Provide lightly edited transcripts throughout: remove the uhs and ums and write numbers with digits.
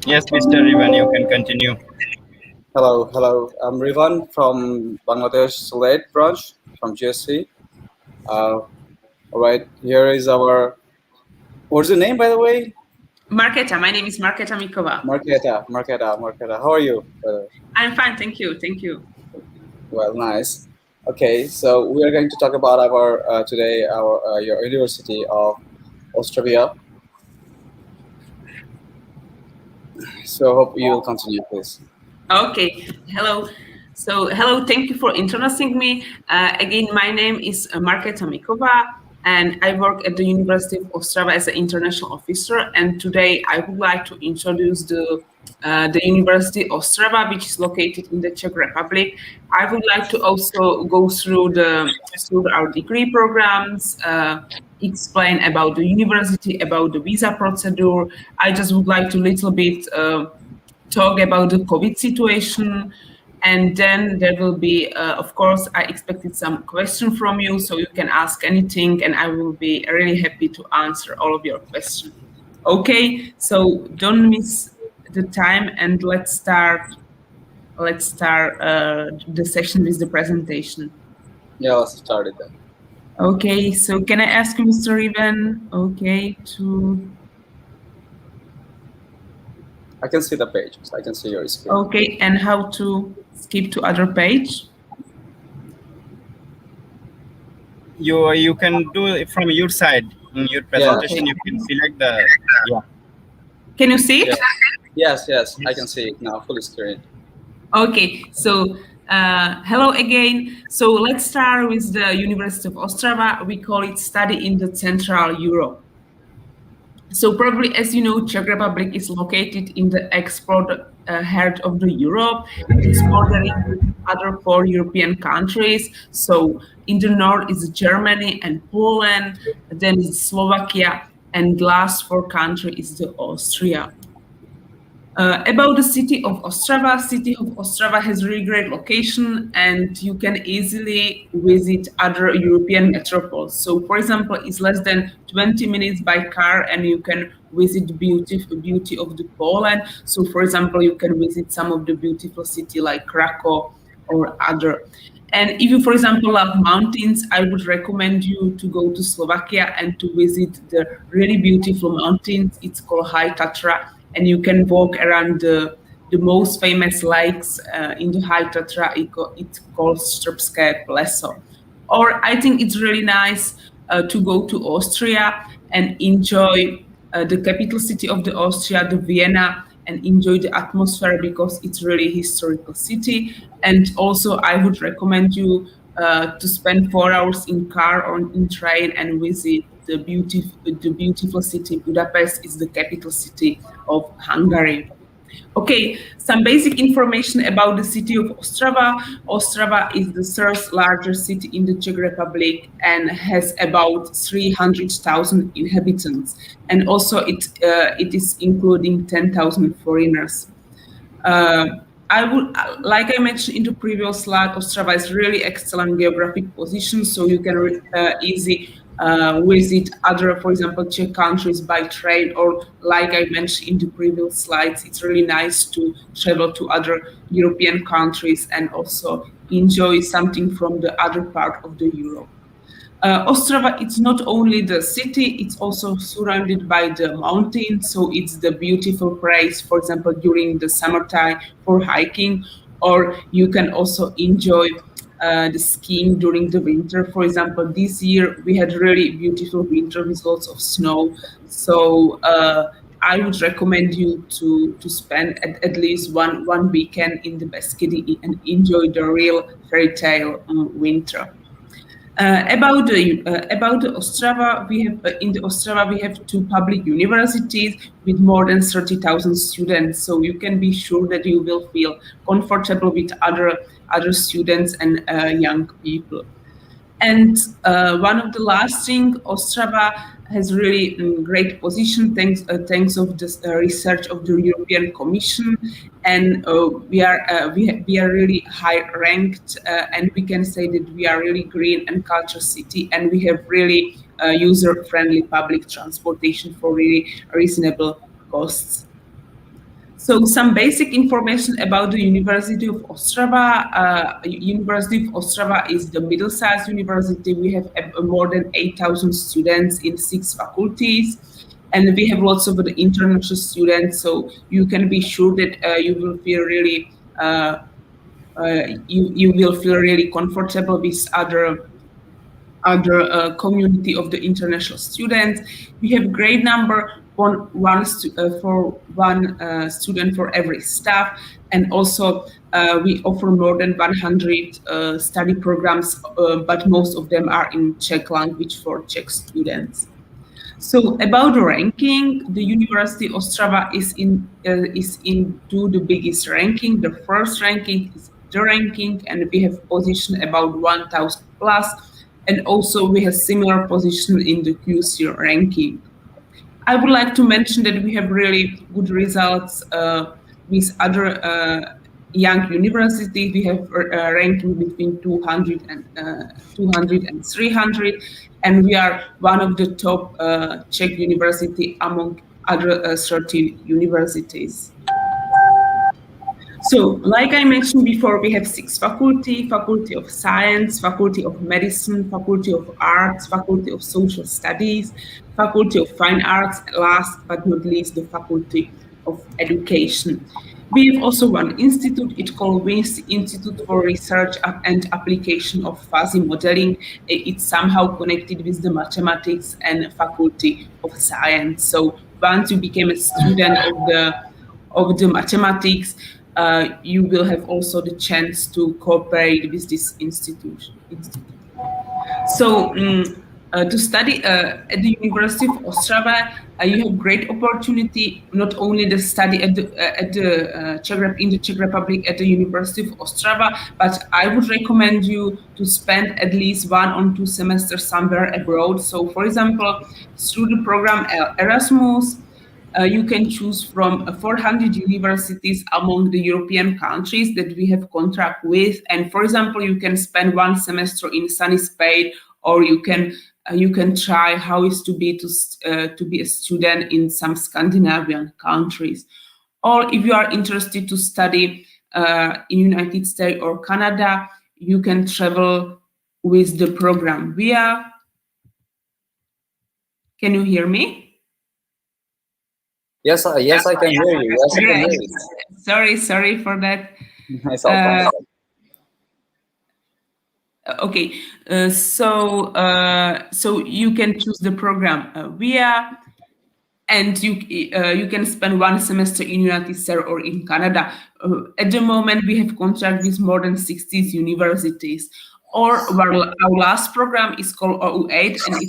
Yes, Mr. Ivan, you can continue. Hello. I'm Rivan from Bangladesh Sylhet branch from GSC. All right, here is our. What's your name, by the way? Marketa. My name is Marketa Mikova. Marketa. How are you? I'm fine, thank you. Well, nice. Okay, so we are going to talk about our today our your University of Ostrava. So hope you will continue, please. Okay, hello. Hello, thank you for introducing me. Again, my name is Marketa Mikova, and I work at the University of Ostrava as an international officer. And today I would like to introduce the University of Ostrava, which is located in the Czech Republic. I would like to also go through our degree programs, explain about the university, about the visa procedure. I just would like to little bit talk about the COVID situation. And then there will be, of course, I expected some question from you, so you can ask anything, and I will be really happy to answer all of your questions. Okay, so don't miss the time, and let's start the session with the presentation. Yeah, let's start it then. Okay, so can I ask you, Mr. Ivan? Okay, I can see the page. So I can see your screen. Okay, and how to skip to other page? You can do it from your side in your presentation. Yeah. You can select the Can you see it? Yes, I can see it now, full screen. Okay, so hello again. So let's start with the University of Ostrava. We call it Study in the Central Europe. So probably, as you know, Czech Republic is located in the export heart of the Europe. It is bordering with other 4 European countries. So in the north is Germany and Poland, then is Slovakia, and last 4 country is the Austria. About the City of Ostrava. City of Ostrava has really great location, and you can easily visit other European metropoles. So, for example, it's less than 20 minutes by car, and you can visit the beauty of the Poland. So, for example, you can visit some of the beautiful city like Krakow or other. And if you, for example, love mountains, I would recommend you to go to Slovakia and to visit the really beautiful mountains. It's called High Tatra. And you can walk around the most famous lakes in the High Tatra. It's called Strbské pleso. Or I think it's really nice to go to Austria and enjoy the capital city of the Austria, the Vienna, and enjoy the atmosphere because it's really historical city. And also I would recommend you to spend 4 hours in car or in train and visit the beautiful city. Budapest is the capital city of Hungary. Okay, some basic information about the city of Ostrava. Ostrava is the 3rd largest city in the Czech Republic and has about 300,000 inhabitants. And also it is including 10,000 foreigners. Like I mentioned in the previous slide, Ostrava is really excellent geographic position, so you can easily visit other, for example, Czech countries by train, or like I mentioned in the previous slides, it's really nice to travel to other European countries and also enjoy something from the other part of the Europe. Ostrava, it's not only the city, it's also surrounded by the mountains, so it's the beautiful place, for example, during the summertime for hiking, or you can also enjoy the skiing during the winter. For example, this year we had really beautiful winter with lots of snow. So I would recommend you to spend at least one weekend in the Beskidi and enjoy the real fairy tale winter. About the Ostrava, in the Ostrava we have 2 public universities with more than 30,000 students. So you can be sure that you will feel comfortable with other students and young people. And one of the last thing, Ostrava has really great position thanks of this research of the European Commission, and we are really high ranked, and we can say that we are really green and culture city, and we have really user friendly public transportation for really reasonable costs. So some basic information about the University of Ostrava. University of Ostrava is the middle-sized university. We have more than 8,000 students in 6 faculties. And we have lots of the international students, so you can be sure that you will feel really you will feel really comfortable with other community of the international students. We have great number for one student for every staff, and also we offer more than 100 study programs, but most of them are in Czech language for Czech students. So about the ranking, the University of Ostrava is into the biggest ranking. The first ranking is the ranking, and we have position about 1,000 plus, and also we have similar position in the QC ranking. I would like to mention that we have really good results with other young universities. We have ranking between 200 and 300, and we are one of the top Czech university among other 13 universities. So, like I mentioned before, we have 6 faculties: Faculty of Science, Faculty of Medicine, Faculty of Arts, Faculty of Social Studies, Faculty of Fine Arts, and last but not least, the Faculty of Education. We have also one institute. It's called WINS, Institute for Research and Application of Fuzzy Modeling. It's somehow connected with the mathematics and Faculty of Science. So once you became a student of the mathematics, you will have also the chance to cooperate with this institute. So to study at the University of Ostrava, you have great opportunity, not only to study in the Czech Republic at the University of Ostrava, but I would recommend you to spend at least 1 or 2 semesters somewhere abroad. So for example, through the program Erasmus, you can choose from 400 universities among the European countries that we have contract with. And for example, you can spend 1 semester in sunny Spain, or you can try how is to be a student in some Scandinavian countries. Or if you are interested to study in United States or Canada, you can travel with the program VIA. Can you hear me? Yes, I can hear you. Yes, I can hear you. Sorry for that. It's all fine. Okay, so you can choose the program VIA, and you can spend 1 semester in United States or in Canada. At the moment, we have contract with more than 60 universities. Or our last program is called OU8, and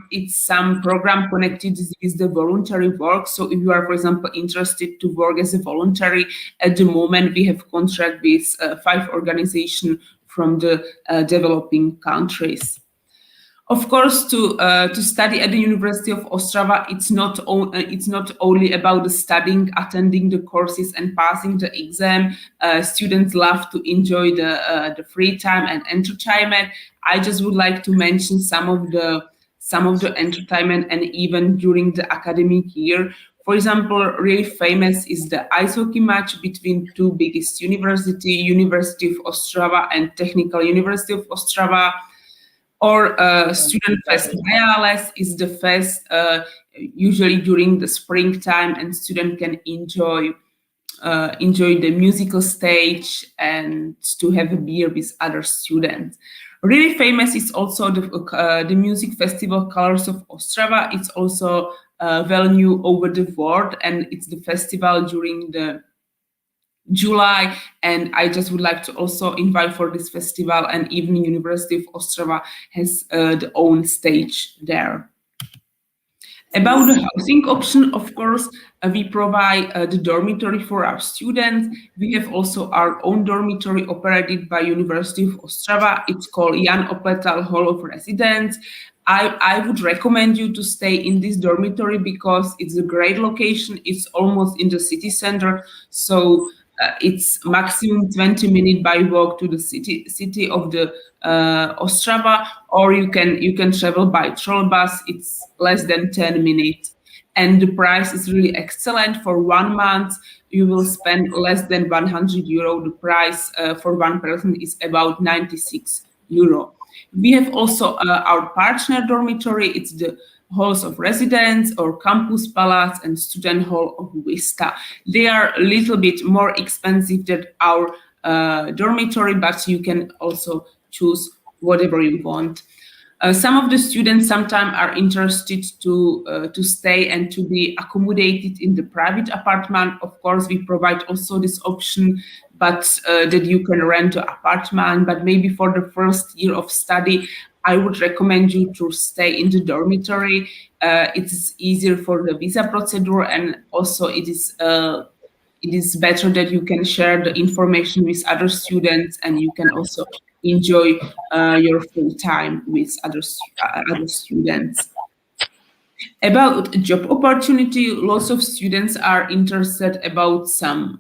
it's some program connected with the voluntary work. So if you are, for example, interested to work as a voluntary, at the moment we have contract with 5 organizations from the developing countries. Of course, to study at the University of Ostrava, it's not only about the studying, attending the courses, and passing the exam. Students love to enjoy the free time and entertainment. I just would like to mention some of the entertainment, and even during the academic year. For example, really famous is the ice hockey match between 2 biggest universities, University of Ostrava and Technical University of Ostrava. Or Student Fest Reales is the fest usually during the springtime, and students can enjoy the musical stage and to have a beer with other students. Really famous is also the music festival Colors of Ostrava. It's also well known over the world, and it's the festival during the July, and I just would like to also invite for this festival, and even University of Ostrava has the own stage there. About the housing option, of course, we provide the dormitory for our students. We have also our own dormitory operated by University of Ostrava. It's called Jan Opletal Hall of Residence. I would recommend you to stay in this dormitory because it's a great location. It's almost in the city center, so it's maximum 20 minutes by walk to the city of the Ostrava, or you can travel by trolley bus. It's less than 10 minutes, and the price is really excellent. For 1 month, you will spend less than 100 euro. The price for one person is about 96 euro. We have also our partner dormitory. It's the halls of residence or campus palace and student hall of Vista. They are a little bit more expensive than our dormitory, but you can also choose whatever you want. Some of the students sometimes are interested to stay and to be accommodated in the private apartment. Of course, we provide also this option, but that you can rent an apartment. But maybe for the first year of study, I would recommend you to stay in the dormitory. It's easier for the visa procedure, and also it is better that you can share the information with other students, and you can also enjoy your full time with other students. About job opportunity, lots of students are interested about some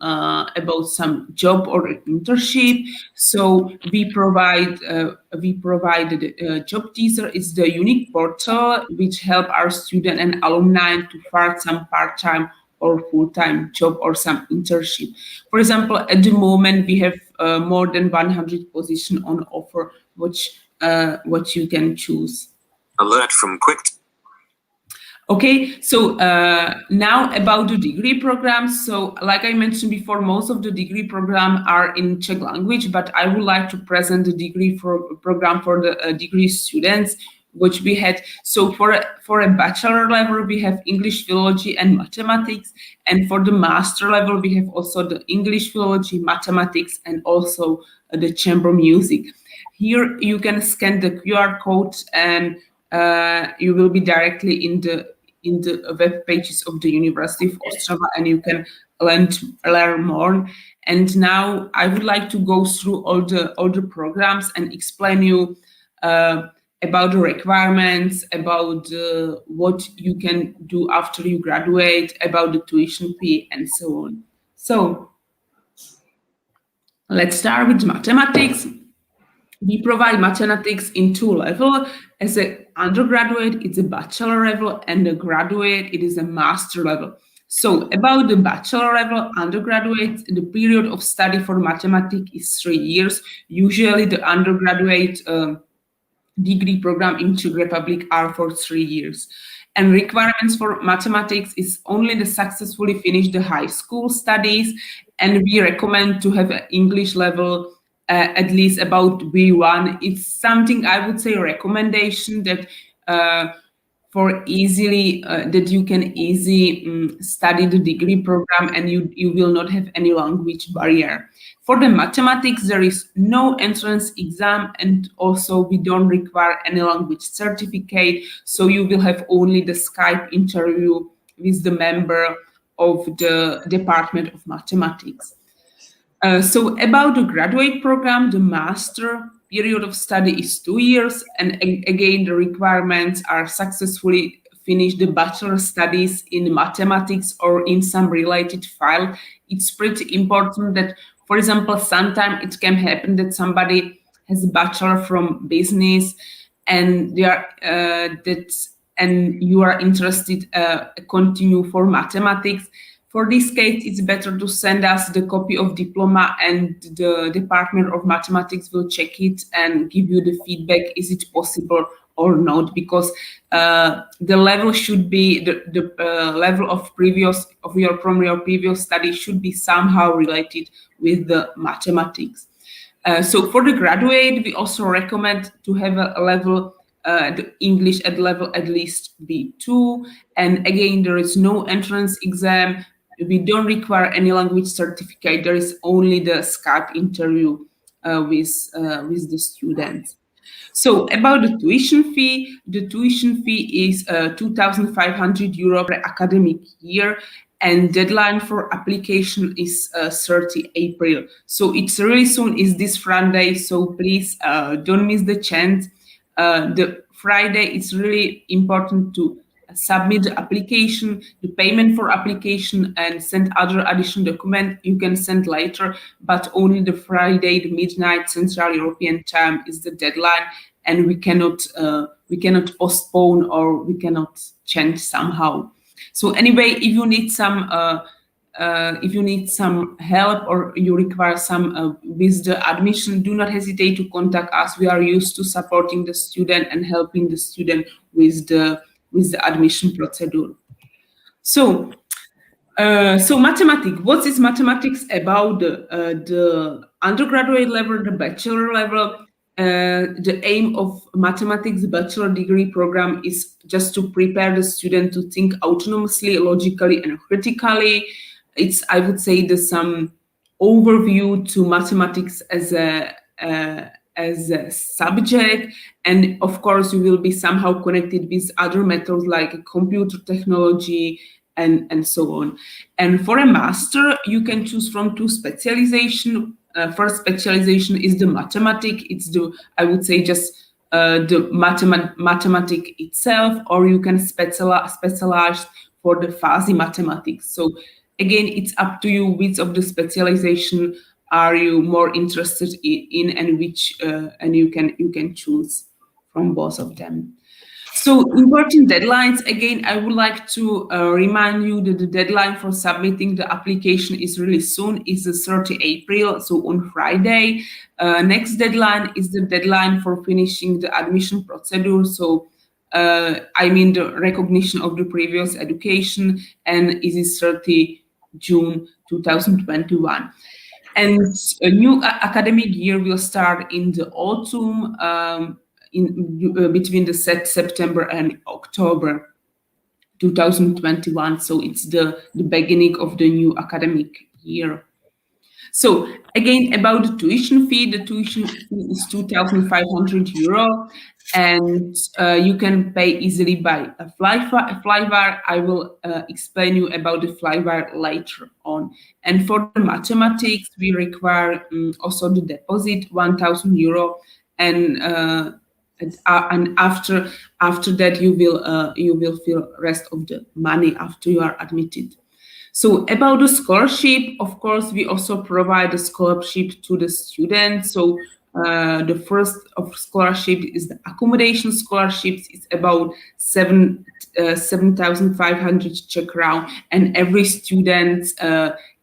job or internship. So we provide the job teaser. It's the unique portal which help our student and alumni to find some part-time or full-time job or some internship. For example, at the moment we have more than 100 positions on offer, which what you can choose. Alert from Quick. Okay, so now about the degree programs. So like I mentioned before, most of the degree programs are in Czech language, but I would like to present the degree program for the degree students, which we had. So for a bachelor level, we have English, Philology, and Mathematics. And for the master level, we have also the English, Philology, Mathematics, and also the chamber music. Here you can scan the QR code and you will be directly in the web pages of the University of Ostrava, and you can learn more. And now I would like to go through all the programs and explain you about the requirements, about what you can do after you graduate, about the tuition fee, and so on. So let's start with mathematics. We provide mathematics in two levels. As an undergraduate, it's a bachelor level, and a graduate, it is a master level. So about the bachelor level undergraduate, the period of study for mathematics is 3 years. Usually the undergraduate degree program in Czech Republic are for 3 years. And requirements for mathematics is only the successfully finish the high school studies, and we recommend to have an English level at least about B1. It's something I would say a recommendation that for easily that you can easily study the degree program, and you will not have any language barrier. For the mathematics, there is no entrance exam, and also we don't require any language certificate. So you will have only the Skype interview with the member of the Department of Mathematics. So about the graduate program, the master period of study is 2 years, and again the requirements are successfully finish the bachelor studies in mathematics or in some related file. It's pretty important that, for example, sometimes it can happen that somebody has a bachelor from business, and they are and you are interested continue for mathematics. For this case, it's better to send us the copy of diploma, and the Department of Mathematics will check it and give you the feedback, is it possible or not, because the level should be, the level of your previous study should be somehow related with the mathematics. So for the graduate, we also recommend to have a level the English at level at least B2, and again there is no entrance exam. We don't require any language certificate. There is only the Skype interview with the students. So about the tuition fee is 2,500 euro per academic year, and deadline for application is 30 April. So it's really soon, is this Friday, so please don't miss the chance. The Friday is really important to submit the application, the payment for application, and send other additional document you can send later, but only the Friday, the midnight Central European time is the deadline, and we cannot postpone or we cannot change somehow. So anyway, if you need some if you need some help or you require some with the admission, do not hesitate to contact us. We are used to supporting the student and helping the student with the admission procedure. So mathematics. What is mathematics about the undergraduate level, the bachelor level? The aim of mathematics bachelor degree program is just to prepare the student to think autonomously, logically, and critically. It's, I would say, some overview to mathematics as a subject, and of course you will be somehow connected with other methods like computer technology and so on. And for a master, you can choose from two specialization. First specialization is the mathematics. It's I would say just the mathematics itself, or you can specialize for the fuzzy mathematics. So again, it's up to you which of the specialization are you more interested in, and which and you can choose from both of them. So important deadlines, again, I would like to remind you that the deadline for submitting the application is really soon. It's the 30 April, so on Friday. Next deadline is the deadline for finishing the admission procedure. So I mean the recognition of the previous education, and it is 30 June 2021. And a new academic year will start in the autumn, between the September and October 2021. So it's the beginning of the new academic year. So again, about the tuition fee, the tuition fee is 2,500 euro, and you can pay easily by a flywire. I will explain you about the flywire later on. And for the mathematics, we require also the deposit, 1,000 euro, and after that you will feel rest of the money after you are admitted. So about the scholarship, of course, we also provide a scholarship to the students. So the first of scholarship is the accommodation scholarships. It's about 7,500 Czech crown, and every student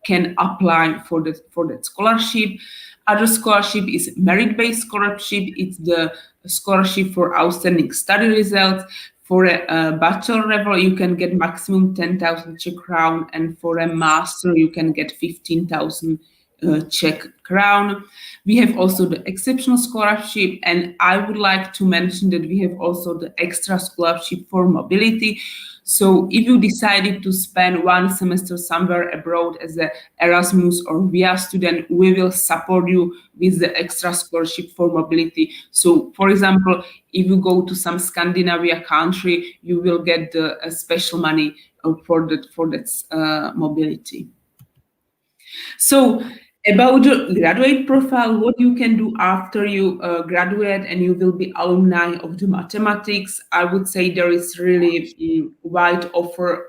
can apply for that scholarship. Other scholarship is merit-based scholarship. It's the scholarship for outstanding study results. For a bachelor level, you can get maximum 10,000 Czech crown, and for a master, you can get 15,000 Czech crown. We have also the exceptional scholarship, and I would like to mention that we have also the extra scholarship for mobility. So if you decided to spend one semester somewhere abroad as an Erasmus or VIA student, we will support you with the extra scholarship for mobility. So for example, if you go to some Scandinavia country, you will get the special money for that mobility. So about the graduate profile, what you can do after you graduate and you will be alumni of the mathematics, I would say there is really wide offer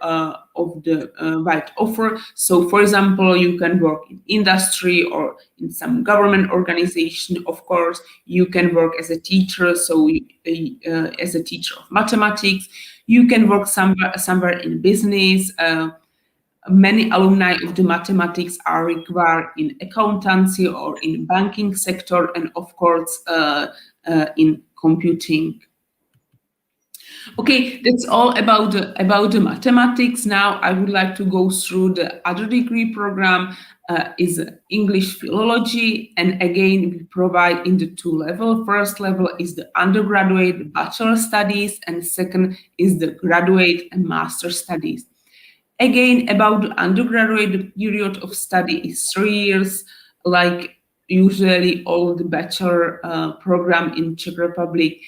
wide offer. So for example, you can work in industry or in some government organization. Of course, you can work as a teacher, so as a teacher of mathematics. You can work somewhere in business. Many alumni of the mathematics are required in accountancy or in banking sector, and of course in computing. Okay, that's all about the mathematics. Now I would like to go through the other degree program. Is English Philology, and again we provide in the two levels. First level is the undergraduate bachelor studies, and second is the graduate and master studies. Again, about the undergraduate, the period of study is 3 years, like usually all the bachelor program in Czech Republic.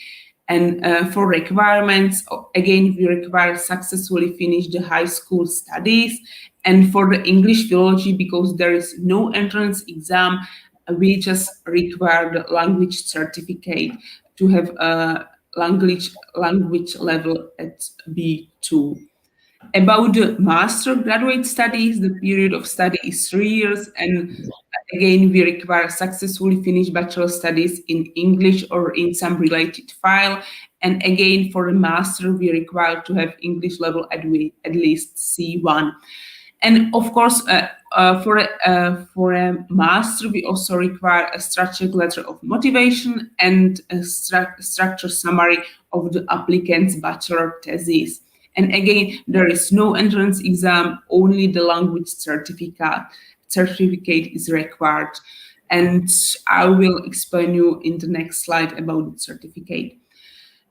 And for requirements, again, we require successfully finish the high school studies. And for the English Philology, because there is no entrance exam, we just require the language certificate to have a language level at B2. About the master graduate studies, the period of study is 3 years, and again we require successfully finished bachelor studies in English or in some related file. And again, for a master we require to have English level at least C1. And of course, for a master, we also require a structured letter of motivation and a structured summary of the applicant's bachelor thesis. And again, there is no entrance exam, only the language certificate is required. And I will explain you in the next slide about the certificate.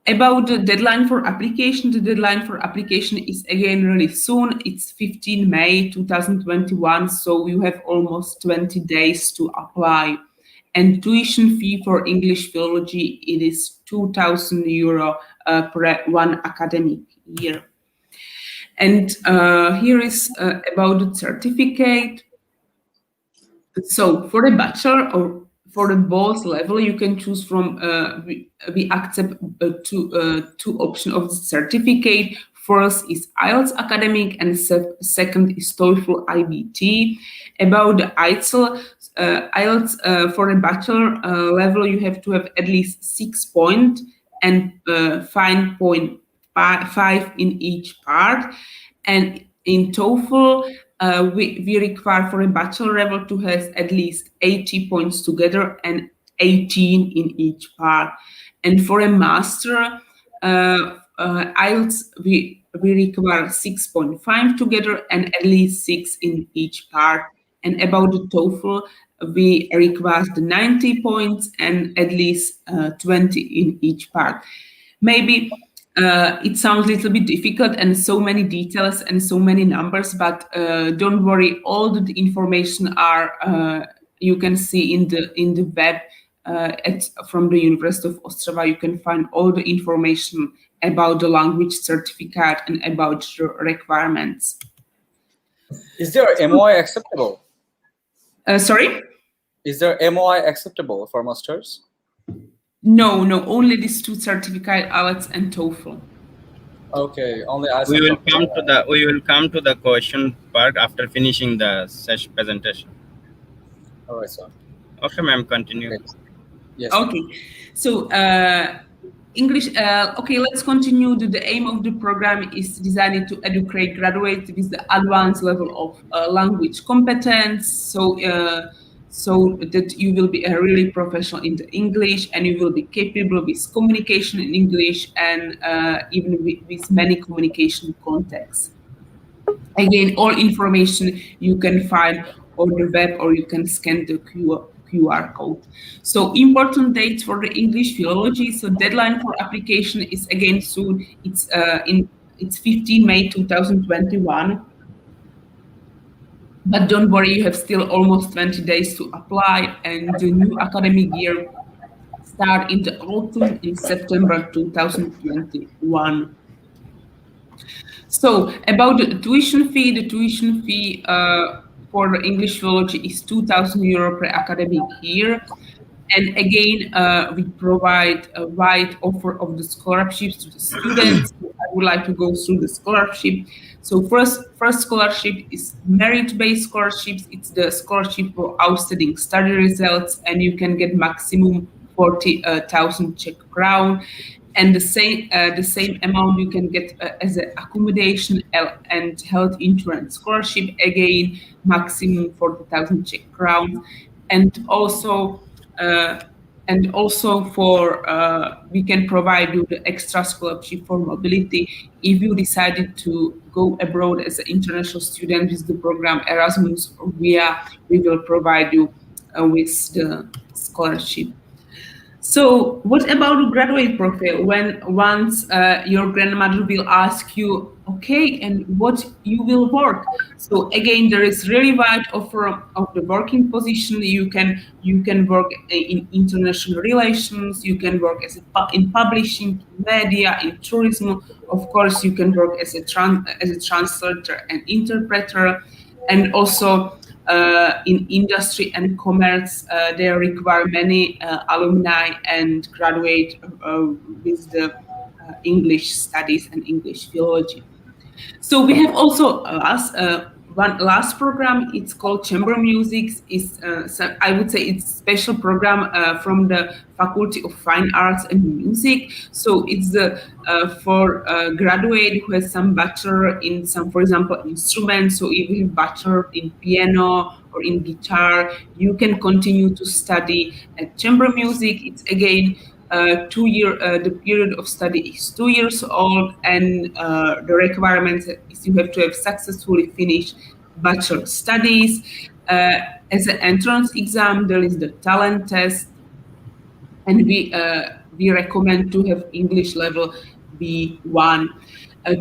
About the deadline for application, the deadline for application is again really soon. It's 15 May 2021, so you have almost 20 days to apply. And tuition fee for English philology, it is €2,000 per one academic year. And here is about the certificate. So for the bachelor or for the both level, you can choose from, we accept two options of the certificate. First is IELTS academic and second is TOEFL IBT. About the IELTS for a bachelor level, you have to have at least 6 points and 5.5 in each part. And in TOEFL, we require for a bachelor level to have at least 80 points together and 18 in each part. And for a master, IELTS, we require 6.5 together and at least 6 in each part. And about the TOEFL, we require the 90 points and at least 20 in each part. Maybe it sounds a little bit difficult and so many details and so many numbers, but don't worry, all the information are you can see in the web from the University of Ostrava. You can find all the information about the language certificate and about the requirements. Is there MOI acceptable? Sorry? Is there MOI acceptable for masters? No, only these two certificates, IELTS and TOEFL. Okay, only we will come to the question part after finishing the session presentation. All right, sir. Okay, ma'am, continue. Okay. Yes. Okay, so English. Okay, let's continue. The aim of the program is designed to educate graduates with the advanced level of language competence. So that you will be a really professional in the English and you will be capable with communication in English and even with many communication contexts. Again, all information you can find on the web or you can scan the QR code. So important dates for the English philology. So deadline for application is again soon. It's 15 May 2021. But don't worry, you have still almost 20 days to apply, and the new academic year starts in the autumn in September 2021. So about the tuition fee for the English philology is €2,000 per academic year. And again, we provide a wide offer of the scholarships to the students. I would like to go through the scholarship. So first scholarship is merit-based scholarships. It's the scholarship for outstanding study results, and you can get maximum 40,000 Czech crown. And the same amount you can get as an accommodation and health insurance scholarship. Again, maximum 40,000 Czech crown. And also for we can provide you the extra scholarship for mobility if you decided to go abroad as an international student with the program Erasmus or VIA. We will provide you with the scholarship. So what about the graduate profile? Once your grandmother will ask you, okay, and what you will work? So again, there is really wide offer of the working position. You can work in international relations. You can work in publishing, media, in tourism. Of course, you can work as a translator and interpreter, and also in industry and commerce. They require many alumni and graduate with the English studies and English philology. So we have also one last program. It's called Chamber Music. Is I would say it's special program from the Faculty of Fine Arts and Music. So it's the for graduate who has some bachelor in some, for example, instruments. So if you have bachelor in piano or in guitar, you can continue to study at Chamber Music. It's again 2 year. The period of study is 2 years old, and the requirement is you have to have successfully finished bachelor studies. As an entrance exam, there is the talent test, and we recommend to have English level B1.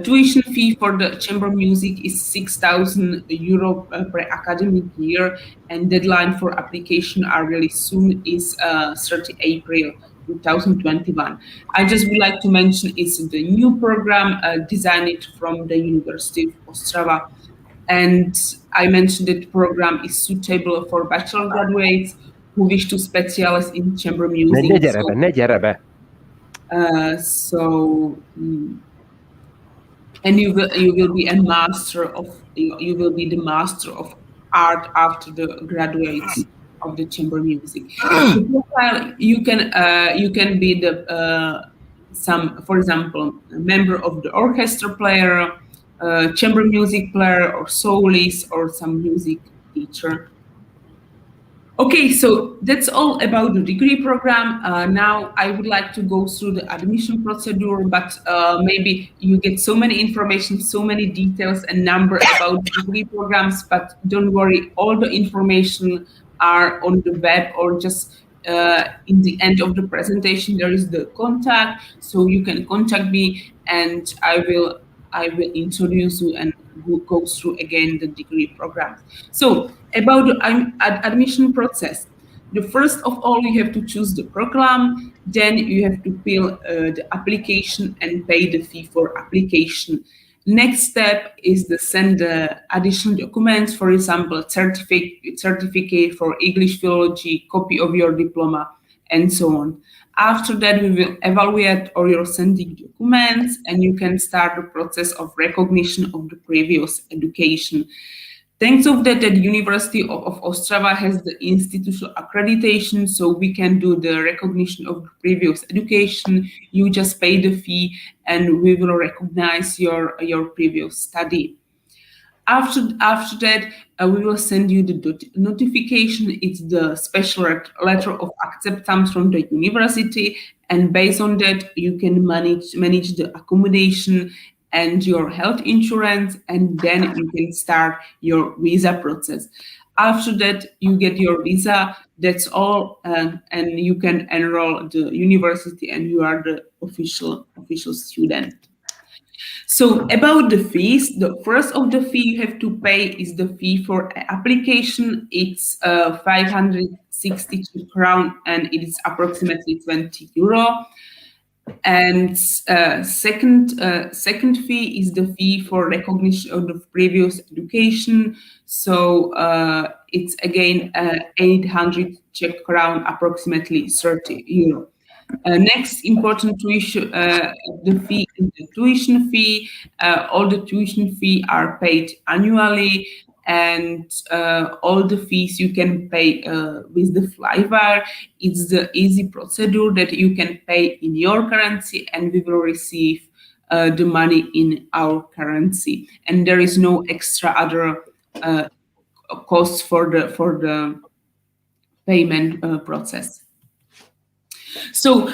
Tuition fee for the chamber music is €6,000 per academic year, and deadline for application are really soon is 30 April 2021. I just would like to mention it's the new program designed from the University of Ostrava, and I mentioned that the program is suitable for bachelor graduates who wish to specialize in chamber music. And you will be a master of you will be the master of art after the graduates of the chamber music. You can be the some, for example, a member of the orchestra player, chamber music player, or soloist, or some music teacher. Okay, so that's all about the degree program. Now I would like to go through the admission procedure, but maybe you get so many information, so many details and number about degree programs, but don't worry, all the information are on the web, or just in the end of the presentation there is the contact, so you can contact me and I will introduce you and go through again the degree program. So about the admission process, the first of all you have to choose the program, then you have to fill the application and pay the fee for application. Next step is to send the additional documents, for example, certificate for English Philology, copy of your diploma, and so on. After that, we will evaluate all your sending documents, and you can start the process of recognition of the previous education. Thanks of that, the University of Ostrava has the institutional accreditation, so we can do the recognition of the previous education. You just pay the fee, and we will recognize your previous study. After that, we will send you the notification. It's the special letter of acceptance from the university, and based on that, you can manage the accommodation and your health insurance, and then you can start your visa process. After that, you get your visa. That's all, and you can enroll the university, and you are the official student. So about the fees, the first of the fee you have to pay is the fee for application. It's 560 crown, and it is approximately €20. And second fee is the fee for recognition of the previous education. So it's again 800 Czech crown, approximately €30. Next important tuition, the fee is the tuition fee. All the tuition fee are paid annually, and all the fees you can pay with the Flywire. It's the easy procedure that you can pay in your currency, and we will receive the money in our currency. And there is no extra other cost for the payment process. So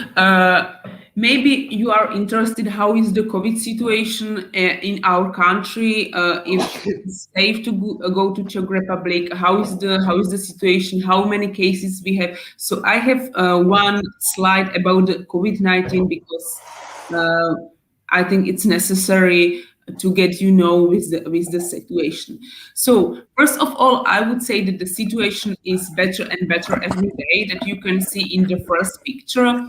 maybe you are interested, how is the COVID situation in our country? If it's safe to go to Czech Republic, how is the situation? How many cases we have? So I have one slide about the COVID-19, because I think it's necessary to get with the situation. So first of all, I would say that the situation is better and better every day. That you can see in the first picture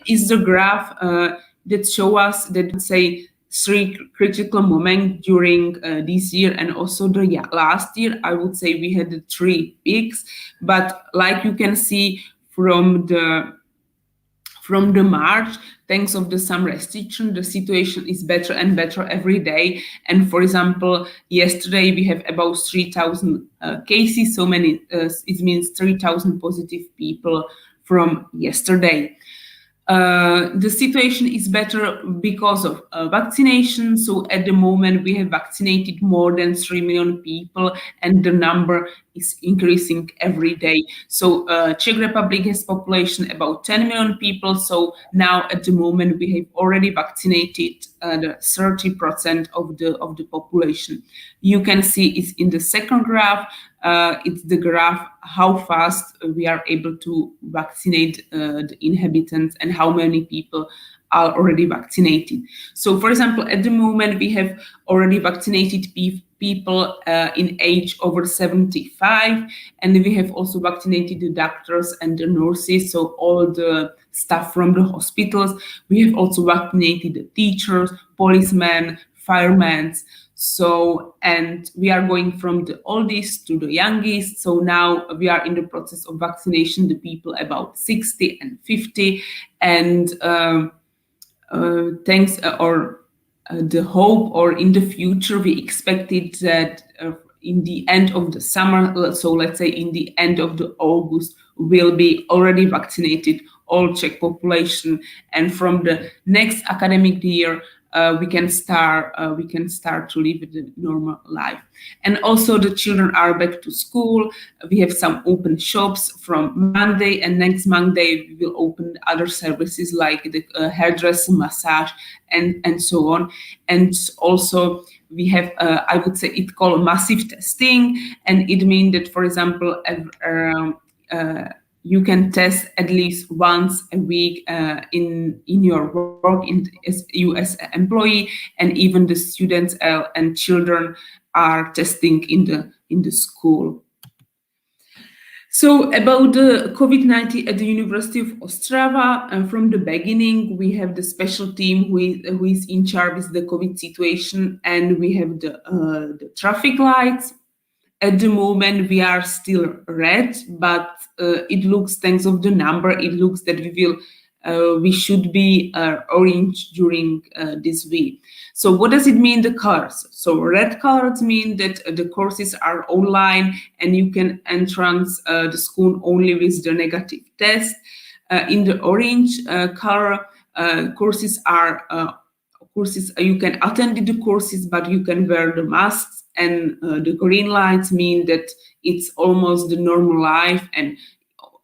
is the graph that show us that say 3 critical moments during this year and also the last year. I would say we had the 3 peaks, but like you can see from from the March, thanks of some restriction, the situation is better and better every day. And for example, yesterday we have about 3,000 cases. So many, it means 3,000 positive people from yesterday. The situation is better because of vaccination. So at the moment we have vaccinated more than 3 million people, and the number is increasing every day. So Czech Republic has population about 10 million people. So now at the moment we have already vaccinated the 30% of the population. You can see it's in the second graph. It's the graph how fast we are able to vaccinate the inhabitants and how many people are already vaccinated. So, for example, at the moment we have already vaccinated people in age over 75, and we have also vaccinated the doctors and the nurses, so all the staff from the hospitals. We have also vaccinated the teachers, policemen, firemen. So, and we are going from the oldest to the youngest. So now we are in the process of vaccination the people about 60 and 50. And thanks or the hope, or in the future, we expected that in the end of the summer, so let's say in the end of the August, will be already vaccinated all Czech population, and from the next academic year we can start to live the normal life. And also the children are back to school. We have some open shops from Monday, and next Monday we will open other services like the hairdresser, massage, and so on. And also we have I would say it called massive testing, and it means that, for example, you can test at least once a week in your work as you as an employee, and even the students and children are testing in the school. So about the COVID-19 at the University of Ostrava, from the beginning we have the special team who is in charge of the COVID situation, and we have the traffic lights. At the moment we are still red, but it looks, thanks of the number, it looks that we should be orange during this week. So what does it mean, the colors? So red colors mean that the courses are online and you can entrance the school only with the negative test. In the orange color, courses you can attend the courses, but you can wear the masks. And the green lights mean that it's almost the normal life, and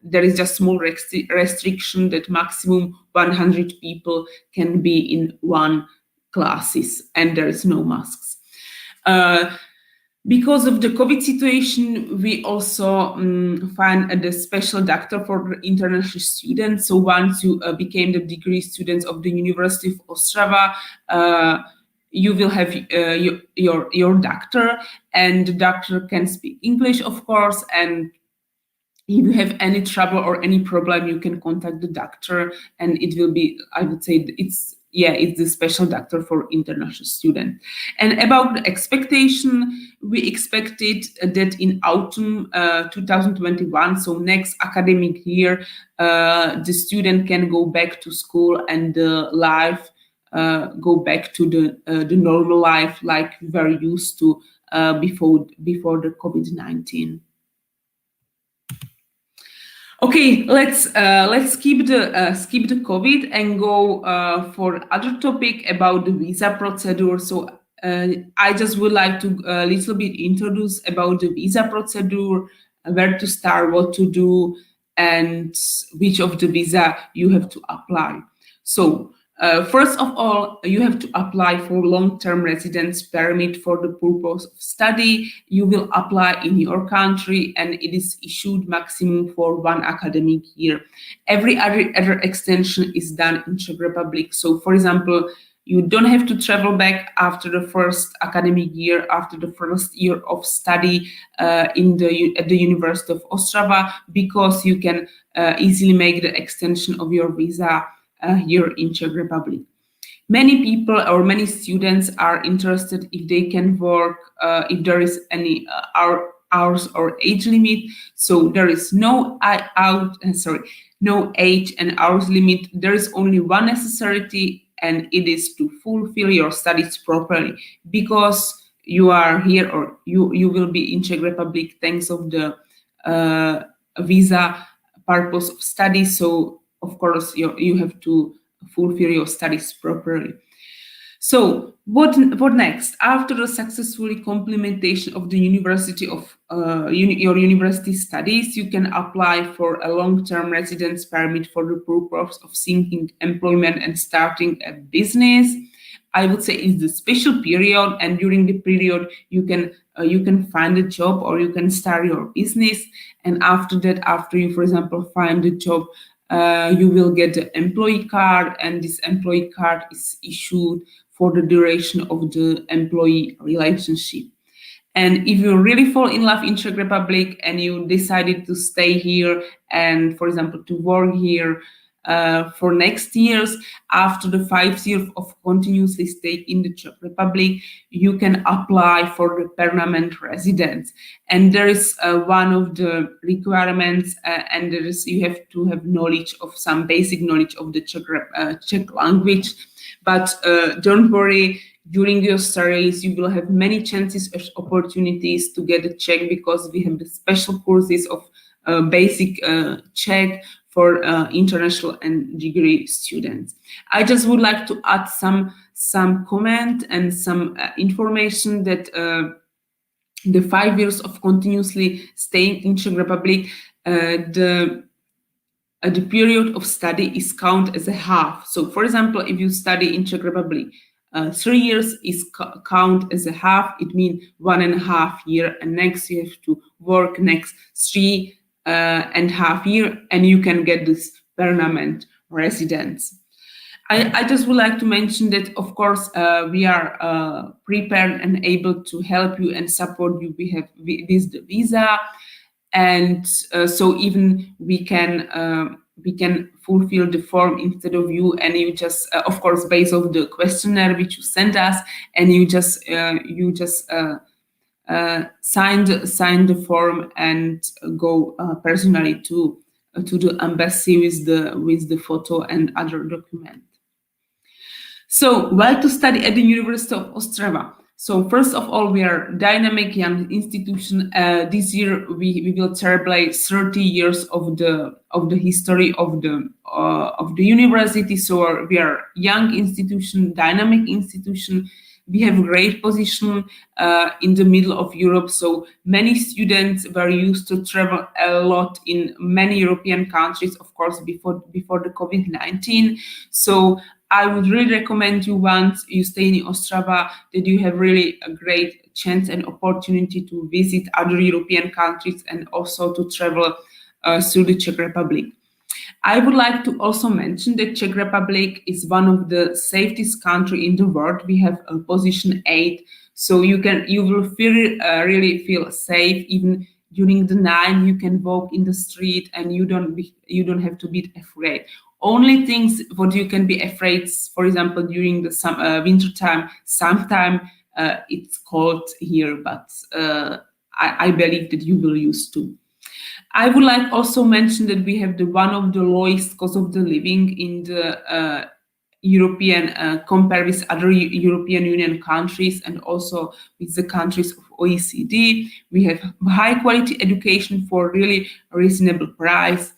there is just small restriction that maximum 100 people can be in one classes, and there is no masks. Because of the COVID situation, we also find the special doctor for the international students. So once you became the degree students of the University of Ostrava, you will have your doctor, and the doctor can speak English, of course, and if you have any trouble or any problem, you can contact the doctor, and it will be, I would say, it's the special doctor for international students. And about the expectation, we expected that in autumn 2021, so next academic year, the student can go back to school and the life go back to the normal life like we were used to before the COVID-19. Okay, let's skip the COVID and go for other topic about the visa procedure. So I just would like to a little bit introduce about the visa procedure, where to start, what to do, and which of the visa you have to apply. So first of all, you have to apply for long-term residence permit for the purpose of study. You will apply in your country, and it is issued maximum for 1 academic year. Every other extension is done in Czech Republic. So, for example, you don't have to travel back after the first academic year, after the first year of study at the University of Ostrava, because you can easily make the extension of your visa here in Czech Republic. Many people or many students are interested if they can work, if there is any hours or age limit. So there is no no age and hours limit. There is only one necessity, and it is to fulfill your studies properly, because you are here, or you will be in Czech Republic thanks of the visa purpose of study. So of course you have to fulfill your studies properly. So what next? After the successfully complementation of the university of your university studies, you can apply for a long-term residence permit for the purpose of seeking employment and starting a business. I would say it's the special period, and during the period you can find a job or you can start your business. And after that, after you, for example, find a job, you will get the employee card, and this employee card is issued for the duration of the employee relationship. And if you really fall in love in Czech Republic and you decided to stay here and, for example, to work here for next years, after the 5 years of continuously stay in the Czech Republic, you can apply for the permanent residence. And there is one of the requirements, and there is, you have to have knowledge of some basic knowledge of the Czech language. But don't worry, during your studies, you will have many chances of opportunities to get a Czech, because we have the special courses of basic Czech for international and degree students. I just would like to add some comment and some information that the 5 years of continuously staying in Czech Republic, the period of study is count as a half. So, for example, if you study in Czech Republic, 3 years is count as a half. It means 1.5 years, and next you have to work next 3.5 years, and you can get this permanent residence. I just would like to mention that, of course, we are prepared and able to help you and support you. We have with the visa. And so even we can fulfill the form instead of you, and you just of course based on the questionnaire which you send us, and you just sign the form and go personally to the embassy with the photo and other document. So where to study at the University of Ostrava? So first of all, we are a dynamic young institution. This year we will celebrate 30 years of the history of the university. So we are young institution, dynamic institution. We have a great position in the middle of Europe. So many students were used to travel a lot in many European countries, of course, before the COVID-19. So I would really recommend you, once you stay in Ostrava, that you have really a great chance and opportunity to visit other European countries and also to travel through the Czech Republic. I would like to also mention that Czech Republic is one of the safest country in the world. We have a position 8, so you will really feel safe. Even during the night, you can walk in the street and you don't have to be afraid. Only things what you can be afraid, for example, during the winter time, sometime it's cold here, but I believe that you will use to. I would like also mention that we have one of the lowest cost of the living in the European, compared with other European Union countries and also with the countries of OECD. We have high quality education for really reasonable price.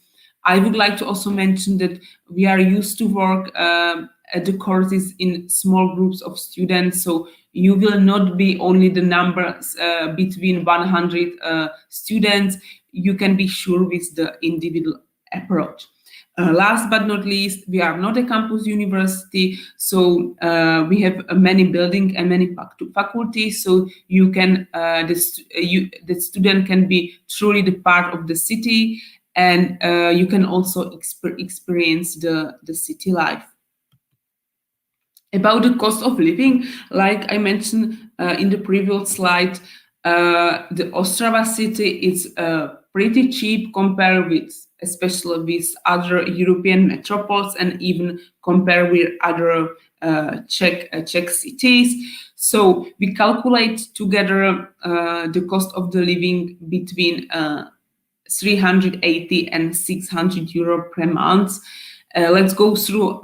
I would like to also mention that we are used to work at the courses in small groups of students, so you will not be only the numbers between 100 students. You can be sure with the individual approach. Last but not least, we are not a campus university, so we have many buildings and many faculties, so you can the student can be truly the part of the city, and you can also experience the city life. About the cost of living, like I mentioned in the previous slide, the Ostrava city is pretty cheap compared with, especially with other European metropoles, and even compared with other Czech cities. So we calculate together the cost of the living between 380 and 600 euro per month. Let's go through,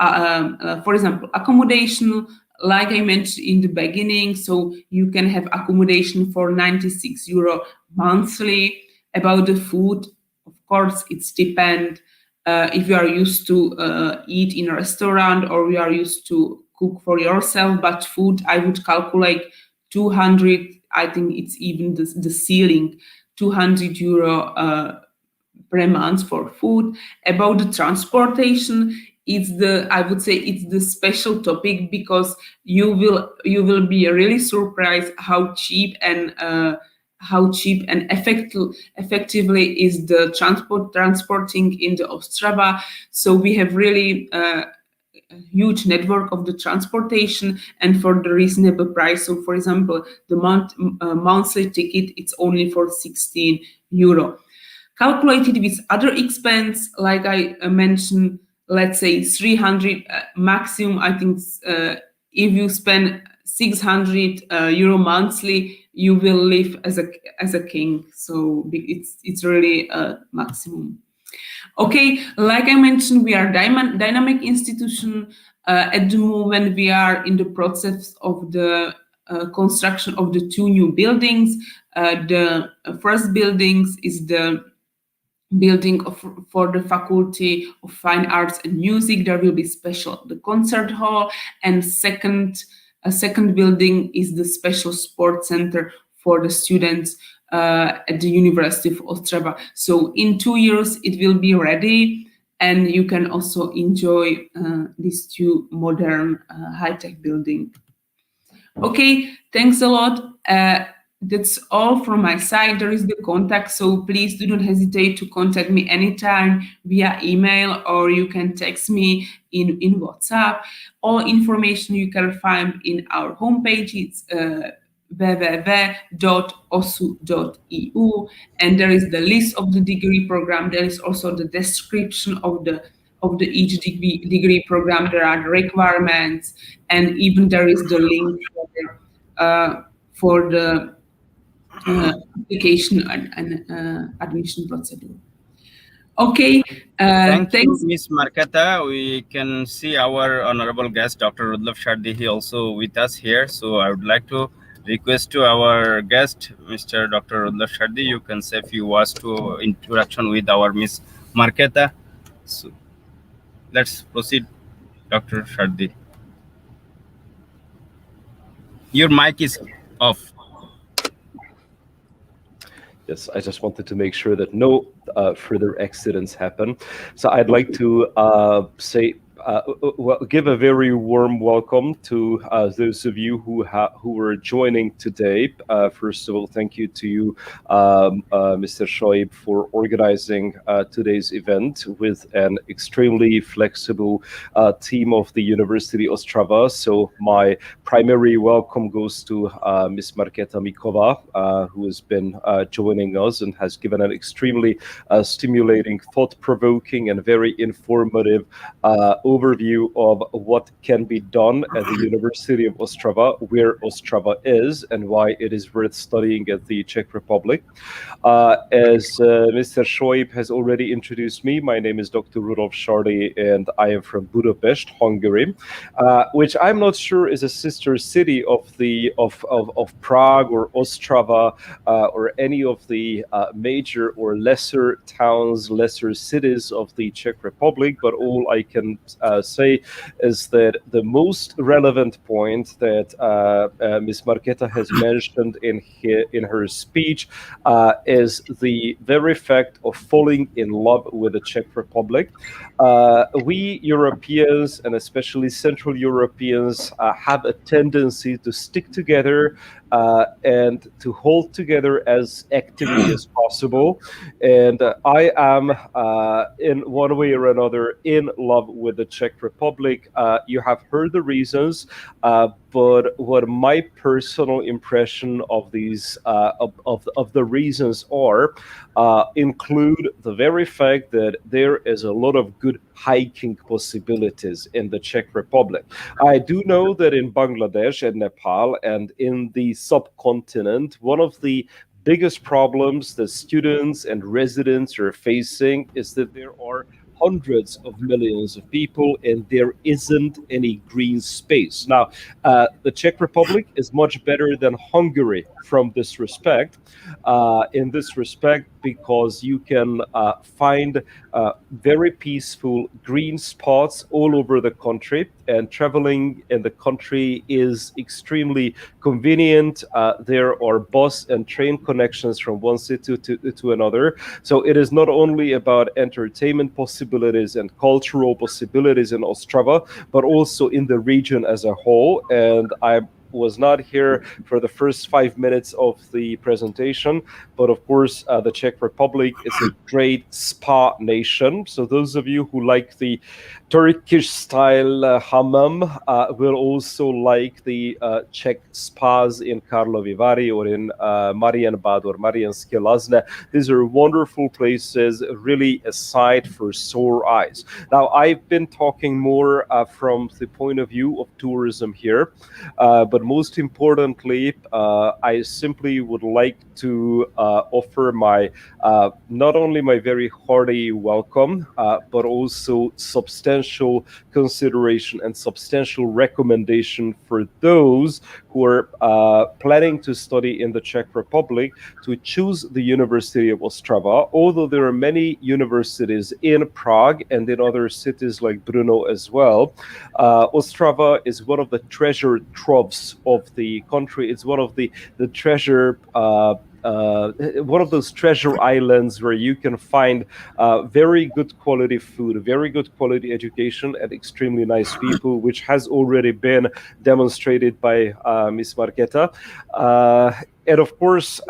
for example, accommodation. Like I mentioned in the beginning, so you can have accommodation for 96 euro monthly. About the food, of course, it's depend if you are used to eat in a restaurant or you are used to cook for yourself. But food, I would calculate 200. I think it's even the ceiling, 200 euro per month for food. About the transportation, I would say it's the special topic, because you will be really surprised how cheap and effectively is the transporting in the Ostrava. So we have really a huge network of the transportation, and for the reasonable price. So for example, the monthly ticket, it's only for 16 euro. Calculated with other expense, like I mentioned, let's say 300 maximum. I think if you spend 600 euro monthly, you will live as a king. So it's really a maximum. Okay, like I mentioned, we are dynamic institution. At the moment, we are in the process of the construction of the 2 new buildings. The first buildings is the building for the Faculty of Fine Arts and Music. There will be the concert hall, and a second building is the special sports center for the students at the University of Ostrava. So in 2 years it will be ready, and you can also enjoy these 2 modern high-tech buildings. Okay, thanks a lot. That's all from my side. There is the contact, so please do not hesitate to contact me anytime via email, or you can text me in WhatsApp. All information you can find in our homepage. It's www.osu.eu, and there is the list of the degree program. There is also the description of each degree program. There are the requirements, and even there is the link for the application and admission procedure. Okay, Thank you, thanks. Ms. Marketa. We can see our honorable guest, Dr. Rudolf Shardi, he also with us here. So I would like to request to our guest, Mr. Dr. Rudolf Shardi, you can say a few words to introduction with our Ms. Marketa. So let's proceed, Dr. Shardi. Your mic is off. Yes, I just wanted to make sure that no further accidents happen. So I'd like to give a very warm welcome to those of you who were joining today. First of all, thank you to you, Mr. Schoib, for organizing today's event with an extremely flexible team of the University of Ostrava. So my primary welcome goes to Ms. MARKETA MIKOVA, who has been joining us and has given an extremely stimulating, thought-provoking, and very informative overview of what can be done at the University of Ostrava, where Ostrava is, and why it is worth studying at the Czech Republic. As Mr. Schoib has already introduced me, my name is Dr. Rudolf Shardi, and I am from Budapest, Hungary, which I'm not sure is a sister city of Prague or Ostrava or any of the major or lesser towns, lesser cities of the Czech Republic, but all I can say is that the most relevant point that Ms. Marketa has mentioned in her speech is the very fact of falling in love with the Czech Republic. We Europeans, and especially Central Europeans, have a tendency to stick together and to hold together as actively as possible. And I am, in one way or another, in love with the Czech Republic. You have heard the reasons, but what my personal impression of these of the reasons are include the very fact that there is a lot of good hiking possibilities in the Czech Republic. I do know that in Bangladesh and Nepal and in the subcontinent, one of the biggest problems that students and residents are facing is that there are hundreds of millions of people and there isn't any green space. Now, the Czech Republic is much better than Hungary from this respect, in this respect, because you can find very peaceful green spots all over the country, and traveling in the country is extremely convenient. There are bus and train connections from one city to another. So it is not only about entertainment possibilities and cultural possibilities in Ostrava, but also in the region as a whole. And I was not here for the first 5 minutes of the presentation, but of course, the Czech Republic is a great spa nation. So those of you who like the Turkish style hammam will also like the Czech spas in Karlovy Vary or in Marienbad or Mariánské Lázně. These are wonderful places, really a sight for sore eyes. Now, I've been talking more from the point of view of tourism here, but most importantly, I simply would like to offer my not only my very hearty welcome, but also substantial consideration and substantial recommendation for those who are planning to study in the Czech Republic to choose the University of Ostrava. Although there are many universities in Prague and in other cities like Brno as well, Ostrava is one of the treasure troves of the country. It's one of the treasure one of those treasure islands where you can find very good quality food, very good quality education, and extremely nice people, which has already been demonstrated by Miss Marketa. And of course,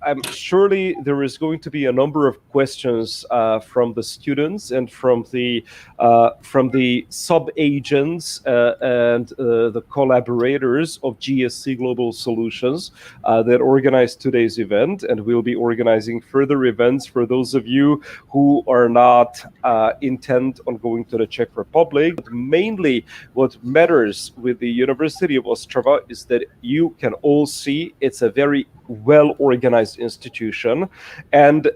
I'm surely there is going to be a number of questions from the students and from the sub-agents and the collaborators of GSC Global Solutions that organized today's event, and we'll be organizing further events for those of you who are not intent on going to the Czech Republic. But mainly, what matters with the University of Ostrava is that you can all see it's a very well-organized institution, and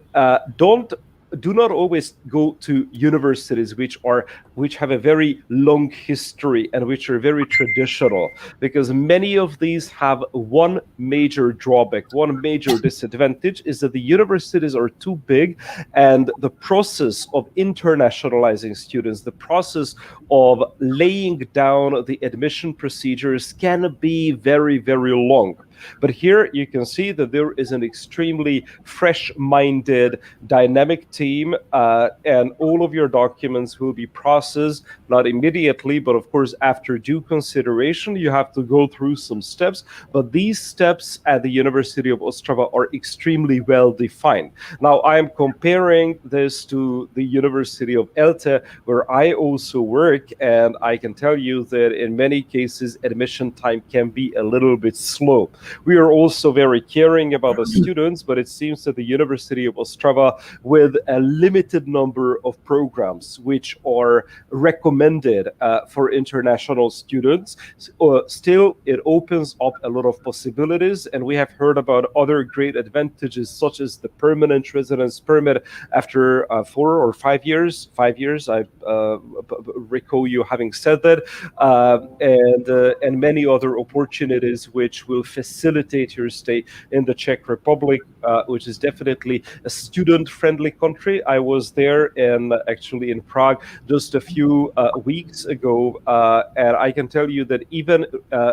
do not always go to universities which have a very long history and which are very traditional, because many of these have one major drawback, one major disadvantage is that the universities are too big, and the process of internationalizing students, the process of laying down the admission procedures can be very, very long. But here you can see that there is an extremely fresh-minded, dynamic team, and all of your documents will be processed, not immediately, but of course after due consideration. You have to go through some steps, but these steps at the University of Ostrava are extremely well defined. Now, I am comparing this to the University of ELTE, where I also work, and I can tell you that in many cases, admission time can be a little bit slow. We are also very caring about the students, but it seems that the University of Ostrava, with a limited number of programs which are recommended for international students, still it opens up a lot of possibilities. And we have heard about other great advantages, such as the permanent residence permit after 4 or 5 years. 5 years, I recall you having said that, and many other opportunities which will facilitate your stay in the Czech Republic, which is definitely a student-friendly country. I was there actually in Prague just a few weeks ago, and I can tell you that even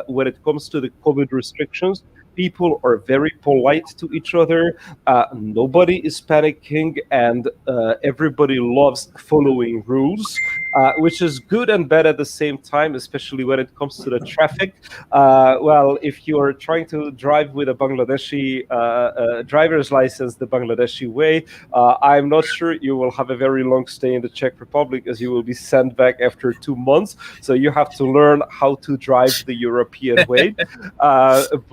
when it comes to the COVID restrictions, people are very polite to each other. Nobody is panicking, and everybody loves following rules, which is good and bad at the same time, especially when it comes to the traffic. Well, if you are trying to drive with a Bangladeshi driver's license the Bangladeshi way, I'm not sure you will have a very long stay in the Czech Republic, as you will be sent back after 2 months. So you have to learn how to drive the European way.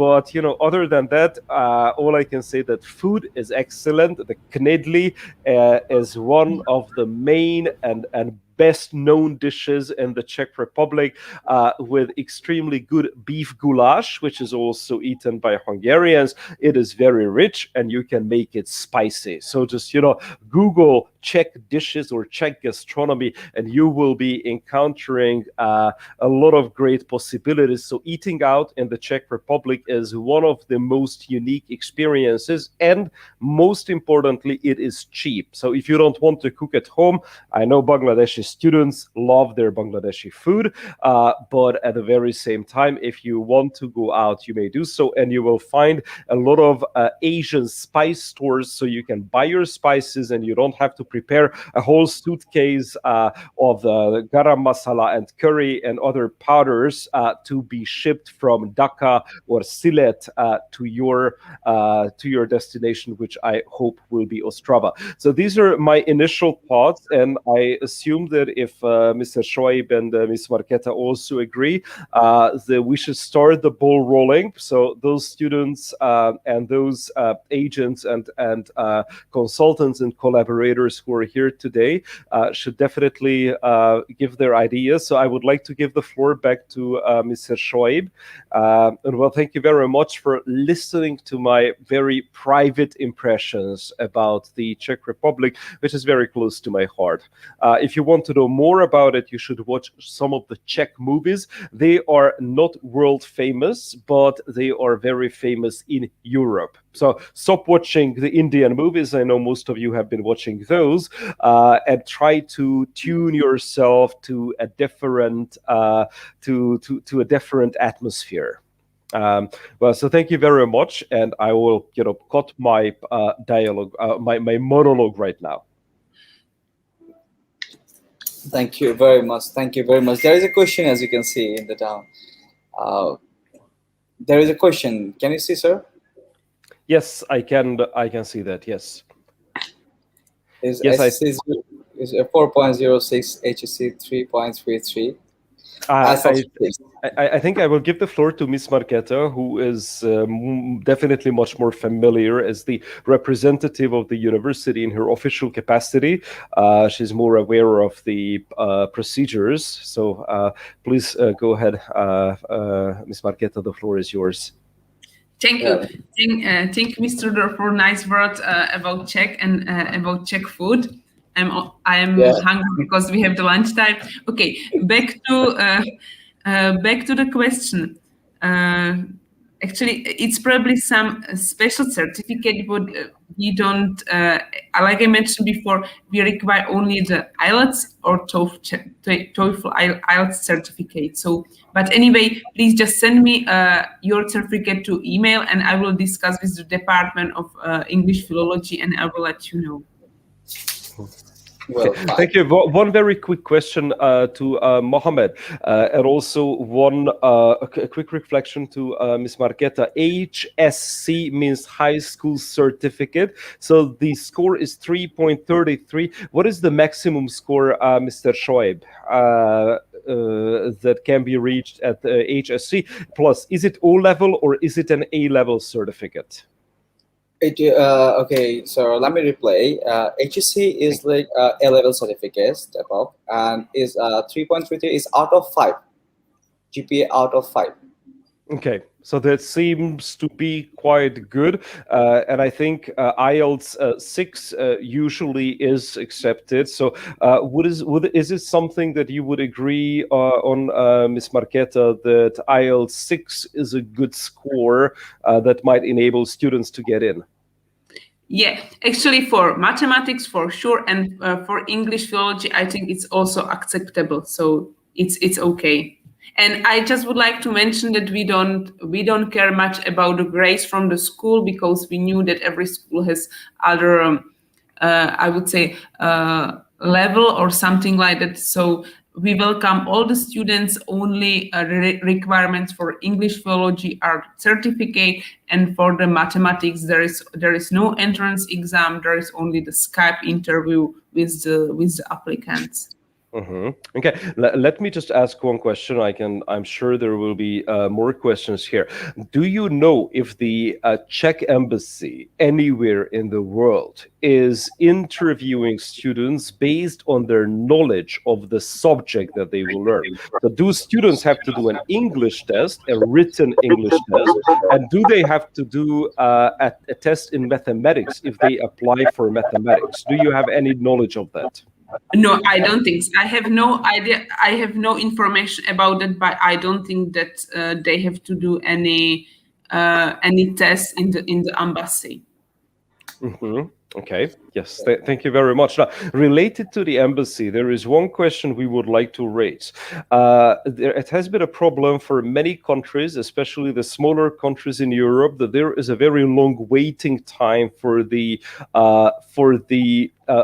But other than that, all I can say that food is excellent. The knedli is one of the main and best known dishes in the Czech Republic, with extremely good beef goulash, which is also eaten by Hungarians. It is very rich, and you can make it spicy. So just Google Czech dishes or Czech gastronomy, and you will be encountering a lot of great possibilities. So eating out in the Czech Republic is one of the most unique experiences, and most importantly, it is cheap. So if you don't want to cook at home, I know Bangladeshi students love their Bangladeshi food, but at the very same time, if you want to go out, you may do so, and you will find a lot of Asian spice stores, so you can buy your spices and you don't have to prepare a whole suitcase of garam masala and curry and other powders to be shipped from Dhaka or Sylhet to your destination, which I hope will be Ostrava. So these are my initial thoughts, and I assume that if Mr. Shoaib and Ms. Marketa also agree, that we should start the ball rolling. So those students and those agents and consultants and collaborators who are here today should definitely give their ideas. So I would like to give the floor back to Mr. Shoaib. And well, thank you very much for listening to my very private impressions about the Czech Republic, which is very close to my heart. If you want to know more about it, you should watch some of the Czech movies. They are not world famous, but they are very famous in Europe. So stop watching the Indian movies. I know most of you have been watching those, and try to tune yourself to a different to a different atmosphere. Well, so thank you very much, and I will cut my dialogue, my monologue right now. Thank you very much. Thank you very much. There is a question, as you can see in the down. There is a question. Can you see, sir? Yes, I can see that. Yes. Is yes, HSC is 4.06, HSC 3.33. I think I will give the floor to Ms. Marketa, who is definitely much more familiar as the representative of the university in her official capacity. She's more aware of the procedures. So please go ahead, Ms. Marketa, the floor is yours. Thank you. Thank you, Mr. Dor, for nice words about Czech and about Czech food. I am hungry because we have the lunchtime. Okay, back to the question. Actually, it's probably some special certificate, but we don't. Like I mentioned before, we require only the IELTS or TOEFL IELTS certificate. So, but anyway, please just send me your certificate to email, and I will discuss with the Department of English Philology, and I will let you know. Well, thank you. One very quick question to Mohammed, and also one quick reflection to Ms. Marketa. HSC means High School Certificate. So the score is 3.33. What is the maximum score, Mr. Shoaib, that can be reached at the HSC? Plus, is it O-level or is it an A-level certificate? Okay, so let me replay. HSC is like A-level certificate, step up, and is 3.33 is out of 5. GPA out of 5. Okay, so that seems to be quite good, and I think IELTS 6 usually is accepted. So, is it something that you would agree on, Ms. Marketa, that IELTS 6 is a good score that might enable students to get in? Yeah, actually, for mathematics for sure, and for English philology, I think it's also acceptable. So it's okay. And I just would like to mention that we don't care much about the grades from the school, because we knew that every school has other, I would say, level or something like that. So we welcome all the students. Only requirements for English philology are certificate, and for the mathematics there is no entrance exam. There is only the Skype interview with the applicants. Okay, let me just ask one question. I'm sure there will be more questions here. Do you know if the Czech embassy anywhere in the world is interviewing students based on their knowledge of the subject that they will learn? So do students have to do an English test, a written English test, and do they have to do a test in mathematics if they apply for mathematics? Do you have any knowledge of that? No, I don't think so. I have no idea. I have no information about it, but I don't think that they have to do any tests in the embassy. Okay. Yes. Thank you very much. Now, related to the embassy, there is one question we would like to raise. It has been a problem for many countries, especially the smaller countries in Europe, that there is a very long waiting time for the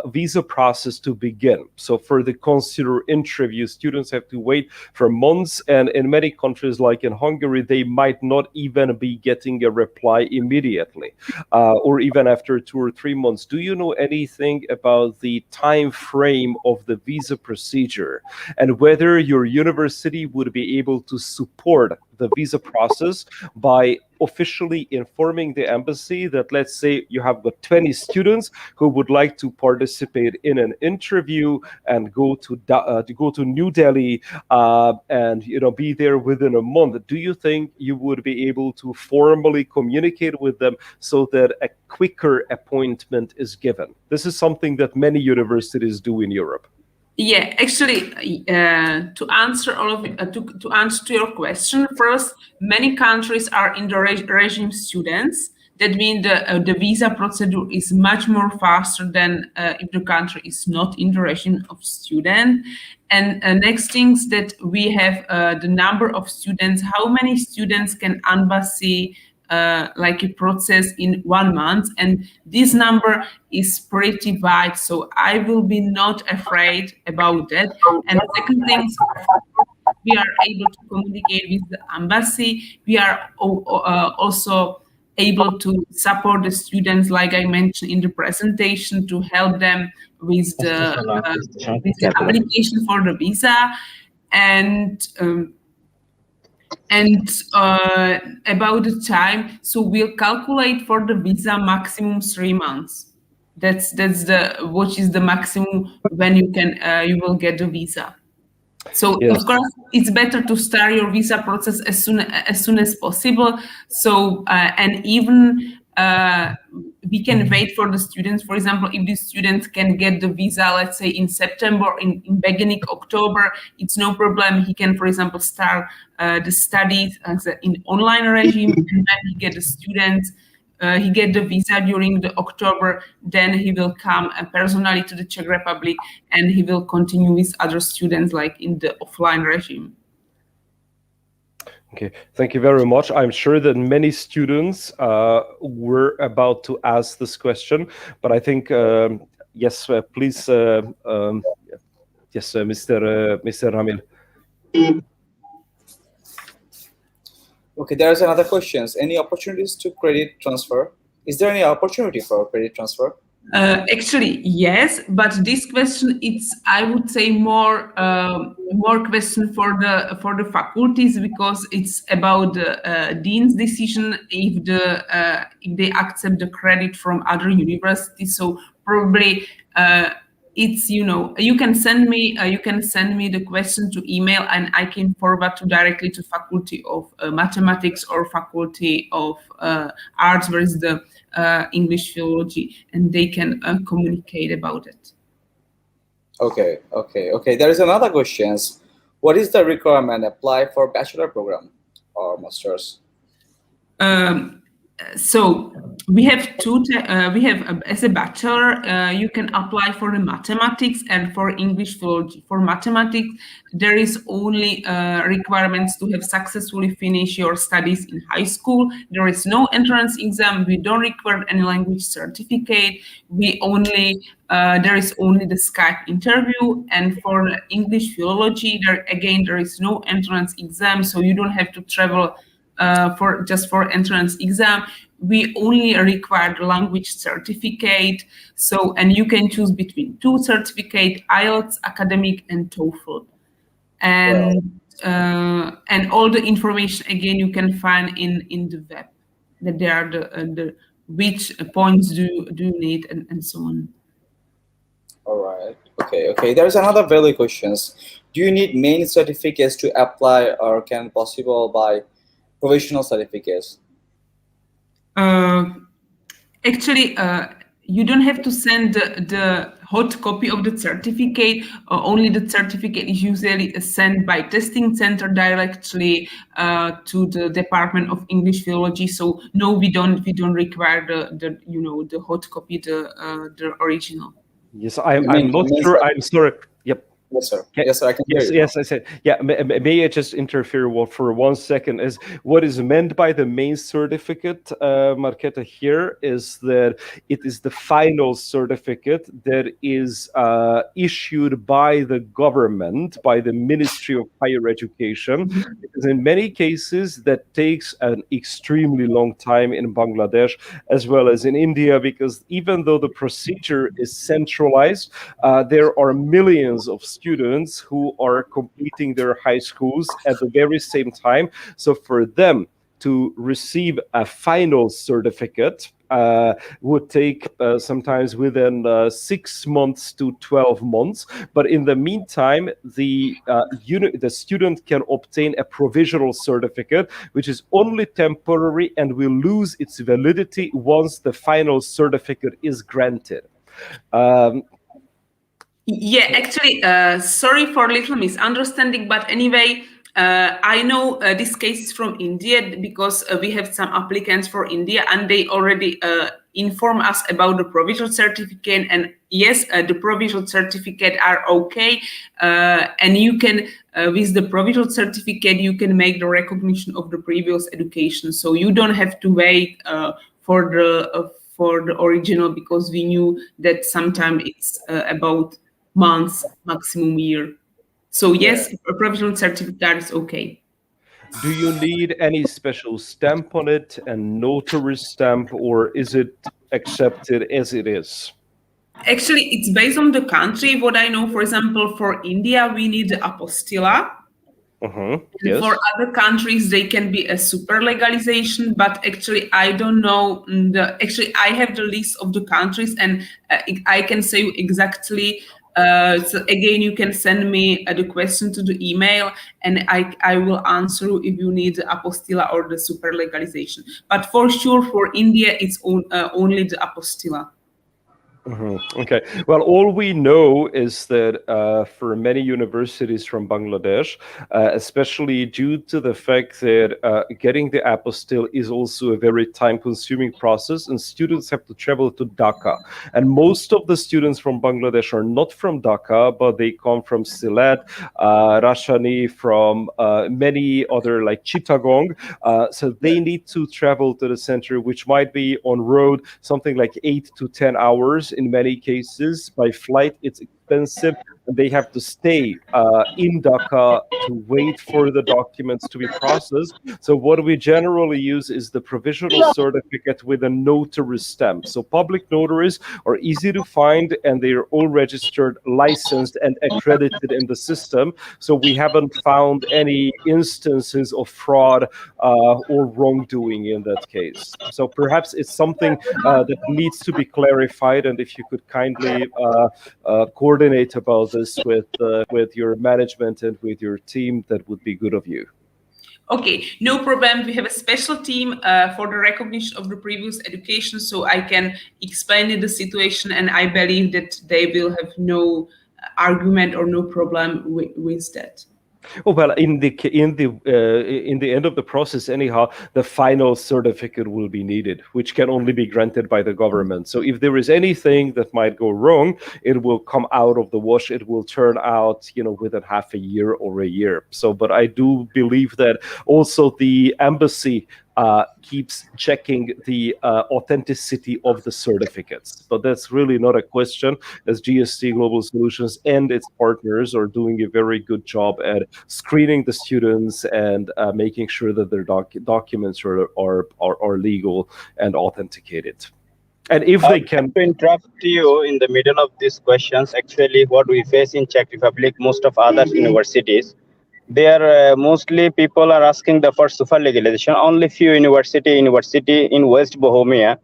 visa process to begin. So for the consular interview, students have to wait for months, and in many countries, like in Hungary, they might not even be getting a reply immediately, or even after 2 or 3 months. Do you know anything about the time frame of the visa procedure, and whether your university would be able to support the visa process by officially informing the embassy that, let's say, you have got 20 students who would like to participate in an interview and go to New Delhi and be there within a month? Do you think you would be able to formally communicate with them so that a quicker appointment is given? This is something that many universities do in Europe. Yeah, actually, to answer to answer to your question, first, many countries are in the regime students. That means the visa procedure is much more faster than if the country is not in the regime of student. And next things that we have the number of students. How many students can embassy like a process in 1 month, and this number is pretty wide, so I will be not afraid about that. And the second thing, we are able to communicate with the embassy. We are also able to support the students, like I mentioned in the presentation, to help them with the application for the visa. And about the time, so we'll calculate for the visa maximum 3 months. That's what is the maximum when you will get the visa. So yes. Of course, it's better to start your visa process as soon as possible. So and even we can wait for the students. For example, if the students can get the visa, let's say in September, in beginning October, it's no problem. He can, for example, start the studies in online regime, and then he get the students. He get the visa during the October, then he will come personally to the Czech Republic, and he will continue with other students like in the offline regime. Okay, thank you very much. I'm sure that many students were about to ask this question, but I think, yes, please, yes, Mr. Ramil. Okay, there's another question. Any opportunities to credit transfer? Is there any opportunity for credit transfer? Actually, yes, but this question, it's, I would say, more question for the faculties, because it's about the dean's decision if they accept the credit from other universities. So probably it's, you can send me the question to email, and I can forward directly to faculty of mathematics or faculty of arts, where is the English philology, and they can communicate about it. Okay. There is another question. What is the requirement apply for bachelor program or masters? So We have as a bachelor, you can apply for the mathematics and for English philology. For mathematics, there is only requirements to have successfully finished your studies in high school. There is no entrance exam. We don't require any language certificate. There is only the Skype interview. And for English philology, there is no entrance exam, so you don't have to travel for entrance exam. We only require the language certificate. And you can choose between two certificates: IELTS, academic, and TOEFL. And all the information again you can find in the web. That there are the which points do you need and so on. All right. Okay. There's another valid questions. Do you need main certificates to apply, or can possible by provisional certificates? Actually, you don't have to send the hot copy of the certificate. Only the certificate is usually sent by testing center directly to the Department of English Philology. So no, we don't require the hot copy, the original. Yes, I'm not sure. I'm sorry. Yep. Yes, sir. Yes, sir. I can hear you. Yes, I said. Yeah, may I just interfere for 1 second? Is what is meant by the main certificate, Marketa, here is that it is the final certificate that is issued by the government, by the Ministry of Higher Education. Because in many cases, that takes an extremely long time in Bangladesh as well as in India, because even though the procedure is centralized, there are millions of students who are completing their high schools at the very same time. So for them to receive a final certificate would take sometimes within 6 months to 12 months. But in the meantime, the student can obtain a provisional certificate, which is only temporary and will lose its validity once the final certificate is granted. Yeah, actually, sorry for little misunderstanding, but anyway, I know this case is from India because we have some applicants for India and they already inform us about the provisional certificate. And yes, the provisional certificate are okay. And you can, with the provisional certificate, you can make the recognition of the previous education. So you don't have to wait for the original, because we knew that sometimes it's about months, maximum year. So yes, a provisional certificate is okay. Do you need any special stamp on it, a notary stamp, or is it accepted as it is? Actually, it's based on the country. What I know, for example, for India, we need the apostilla. Yes. For other countries, they can be a super legalization, but actually, I don't know. Actually, I have the list of the countries, and I can say exactly. So again, you can send me the question to the email, and I will answer you if you need the apostilla or the super legalization. But for sure, for India, it's only the apostilla. Okay. Well, all we know is that for many universities from Bangladesh, especially due to the fact that getting the apostille is also a very time-consuming process, and students have to travel to Dhaka. And most of the students from Bangladesh are not from Dhaka, but they come from Sylhet, Rashani, from many other, like Chittagong. So they need to travel to the center, which might be on road something like 8 to 10 hours. In many cases, by flight, it's expensive, and they have to stay in Dhaka to wait for the documents to be processed. So what we generally use is the provisional certificate with a notary stamp. So public notaries are easy to find, and they are all registered, licensed, and accredited in the system. So we haven't found any instances of fraud or wrongdoing in that case. So perhaps it's something that needs to be clarified, and if you could kindly coordinate about this with your management and with your team, that would be good of you. Okay, no problem. We have a special team for the recognition of the previous education, so I can explain the situation, and I believe that they will have no argument or no problem with that. Oh, well, in the end of the process, anyhow, the final certificate will be needed, which can only be granted by the government. So if there is anything that might go wrong, it will come out of the wash. It will turn out, within half a year or a year. So, but I do believe that also the embassy keeps checking the authenticity of the certificates. But that's really not a question, as GST Global Solutions and its partners are doing a very good job at screening the students and making sure that their documents are legal and authenticated. And if they can... To interrupt you in the middle of these questions, actually what we face in Czech Republic, most of other universities, there mostly people are asking for super legalization. Only few university in West Bohemia,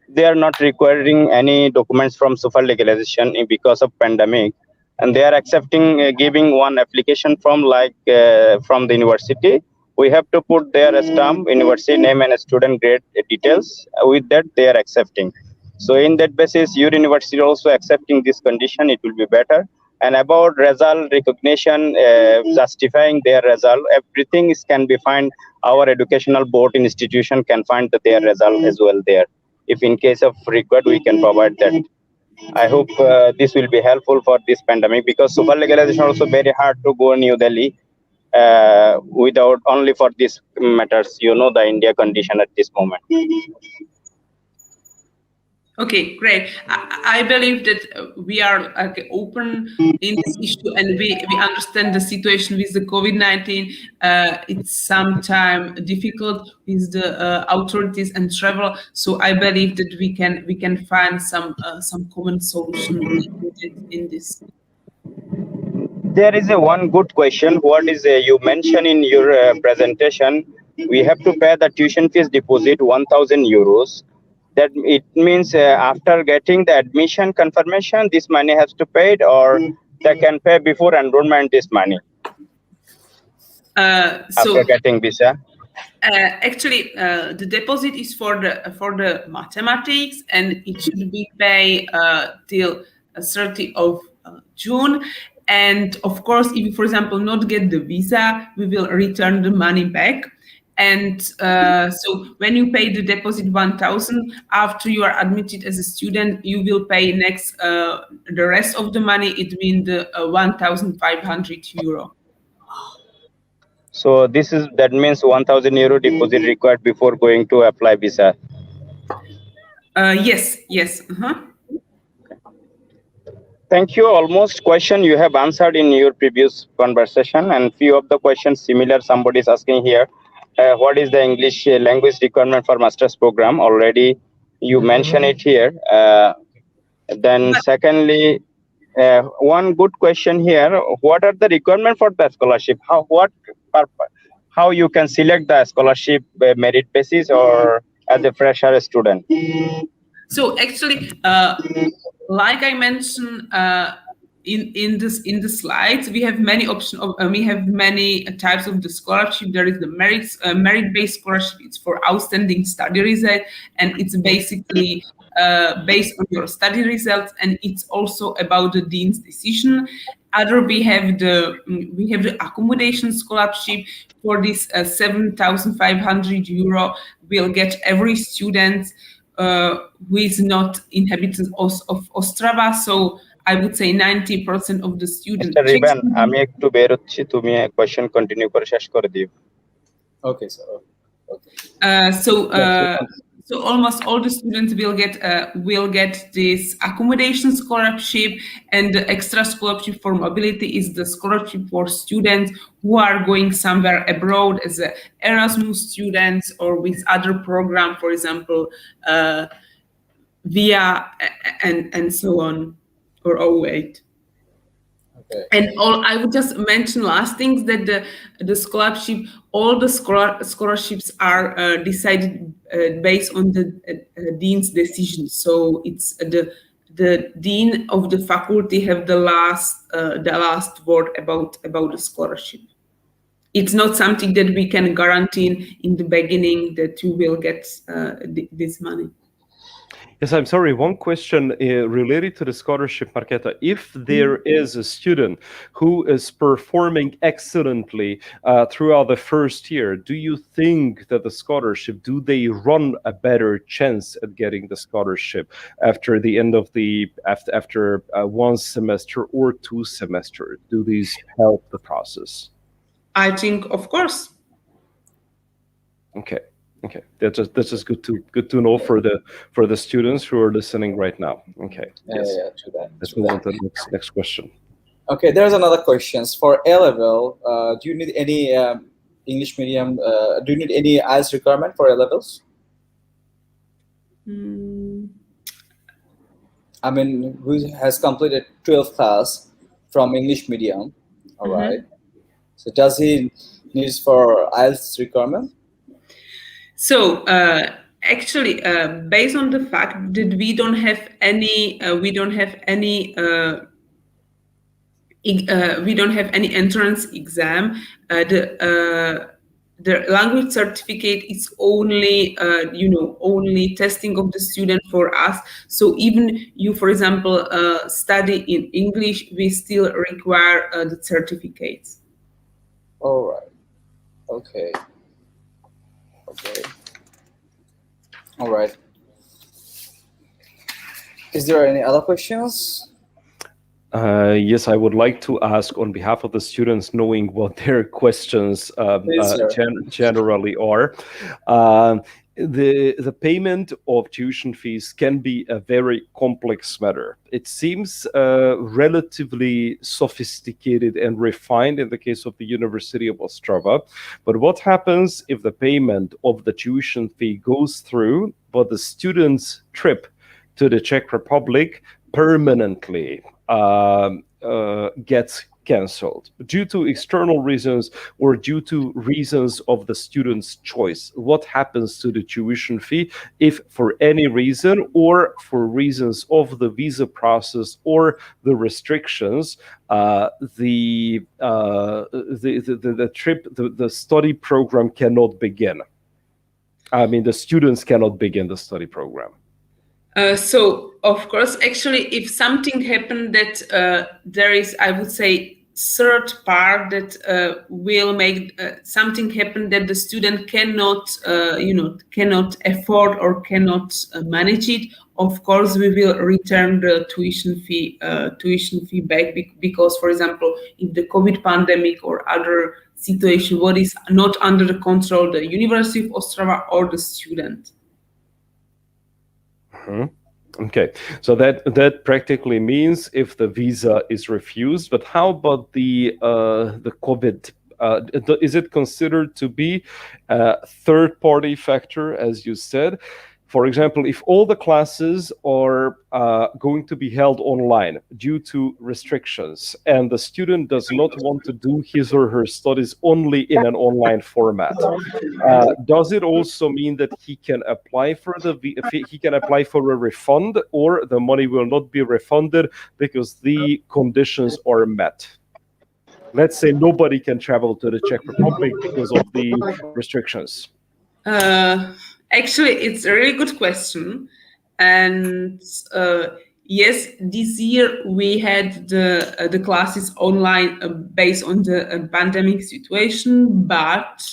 they are not requiring any documents from super legalization because of pandemic, and they are accepting giving one application from from the university. We have to put their stamp, university name and student grade details. With that, they are accepting. So in that basis, your university also accepting this condition, it will be better. And about result recognition, justifying their result, everything can be found. Our educational board institution can find their result as well there. If in case of required, we can provide that. I hope this will be helpful for this pandemic, because super legalization also very hard to go New Delhi without only for these matters. The India condition at this moment. Okay, great. I believe that we are open in this issue, and we understand the situation with the COVID-19. It's sometimes difficult with the authorities and travel. So I believe that we can find some common solution in this. There is one good question. What is you mentioned in your presentation? We have to pay the tuition fees deposit 1,000 euros. That it means after getting the admission confirmation, this money has to pay it, or they can pay before enrollment this money after getting visa. Actually, the deposit is for the mathematics, and it should be paid till 30th of June. And of course, if you, for example, not get the visa, we will return the money back. And so when you pay the deposit 1,000, after you are admitted as a student, you will pay next the rest of the money. It means the 1,500 euro. So that means 1,000 euro deposit required before going to apply visa. Yes. Thank you. Almost question you have answered in your previous conversation, and few of the questions similar. Somebody is asking here. What is the English language requirement for master's program? Already you mentioned it here. Then secondly, one good question here. What are the requirements for the scholarship? How you can select the scholarship merit basis or as a fresher student? So actually, like I mentioned, in the slides, we have many options. We have many types of the scholarship. There is the merit-based scholarship. It's for outstanding study result, and it's basically based on your study results, and it's also about the dean's decision. We have the accommodation scholarship. For this 7,500 euro, will get every student who is not inhabitant of Ostrava. So I would say 90% of the students. Mr. Riban, আমি একটু বের হচ্ছি, তুমি question continue করে শেষ করে দিও। Okay, sir. Okay. So almost all the students will get this accommodation scholarship, and the extra scholarship for mobility is the scholarship for students who are going somewhere abroad as Erasmus students or with other program, for example, VIA and so on, or 08. Okay. And I would just mention last things that the scholarship, all the scholarships are decided based on the dean's decision. So it's the dean of the faculty have the last word about the scholarship. It's not something that we can guarantee in the beginning that you will get this money. Yes, I'm sorry. One question related to the scholarship, Marketa. If there is a student who is performing excellently throughout the first year, do you think that the scholarship, do they run a better chance at getting the scholarship after the end of after one semester or two semesters? Do these help the process? I think, of course. Okay. Okay, that's just good to know for the students who are listening right now. Okay, yes. Yeah, true that. Let's move on to the next question. Okay, there's another question. For A level, do you need any English medium? Do you need any IELTS requirement for A levels? I mean, who has completed 12th class from English medium? All right. So does he needs for IELTS requirement? So actually, based on the fact that we don't have any entrance exam, the language certificate is only only testing of the student for us. So even you, for example, study in English, we still require the certificates. All right. Okay. Okay. All right. Is there any other questions? Yes, I would like to ask on behalf of the students, knowing what their questions generally are. The payment of tuition fees can be a very complex matter. It seems relatively sophisticated and refined in the case of the University of Ostrava. But what happens if the payment of the tuition fee goes through, but the student's trip to the Czech Republic permanently gets cancelled due to external reasons or due to reasons of the student's choice? What happens to the tuition fee if for any reason or for reasons of the visa process or the restrictions, the trip, the study program cannot begin? I mean, the students cannot begin the study program. So, of course, actually, if something happened that there is, I would say, third part that will make something happen that the student cannot, cannot afford or cannot manage it, of course, we will return the tuition fee back because, for example, if the COVID pandemic or other situation, what is not under the control of the University of Ostrava or the student. Okay, so that practically means if the visa is refused. But how about the COVID? Is it considered to be a third-party factor, as you said? For example, if all the classes are going to be held online due to restrictions and the student does not want to do his or her studies only in an online format, does it also mean that he can apply for a refund, or the money will not be refunded because the conditions are met? Let's say nobody can travel to the Czech Republic because of the restrictions. Actually, it's a really good question. And yes, this year we had the classes online based on the pandemic situation. But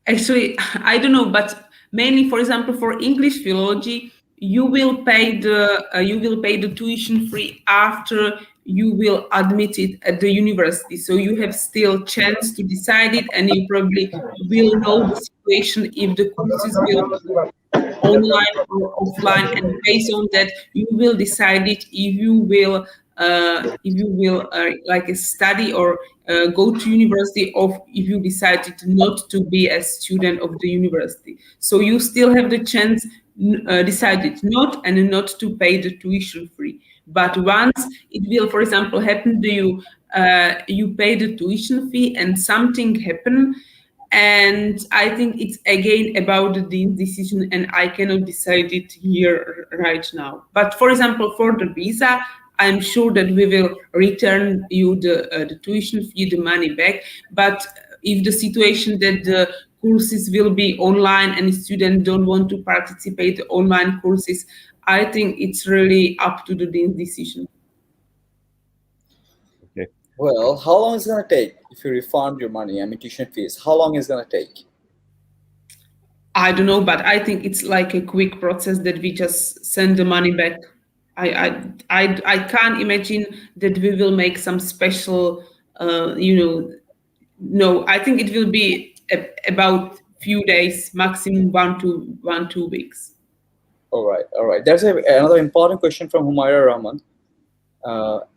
actually, I don't know. But mainly, for example, for English philology, you will pay the tuition fee after you will admit it at the university. So you have still chance to decide it, and you probably will know the situation if the courses will be online or offline, and based on that, you will decide it if you will like study or go to university, or if you decided not to be a student of the university. So you still have the chance decided not to pay the tuition fee. But once it will, for example, happen to you, you pay the tuition fee and something happen, and I think it's again about the dean's decision, and I cannot decide it here right now. But for example, for the visa, I'm sure that we will return you the tuition fee, the money back. But if the situation that the courses will be online and students don't want to participate in online courses, I think it's really up to the dean's decision. Okay. Well, how long is it gonna take if you refund your money? I mean, tuition fees. How long is it gonna take? I don't know, but I think it's like a quick process that we just send the money back. I can't imagine that we will make some special, no, I think it will be about few days, maximum 2 weeks. All right, all right. There's another important question from Humaira Rahman.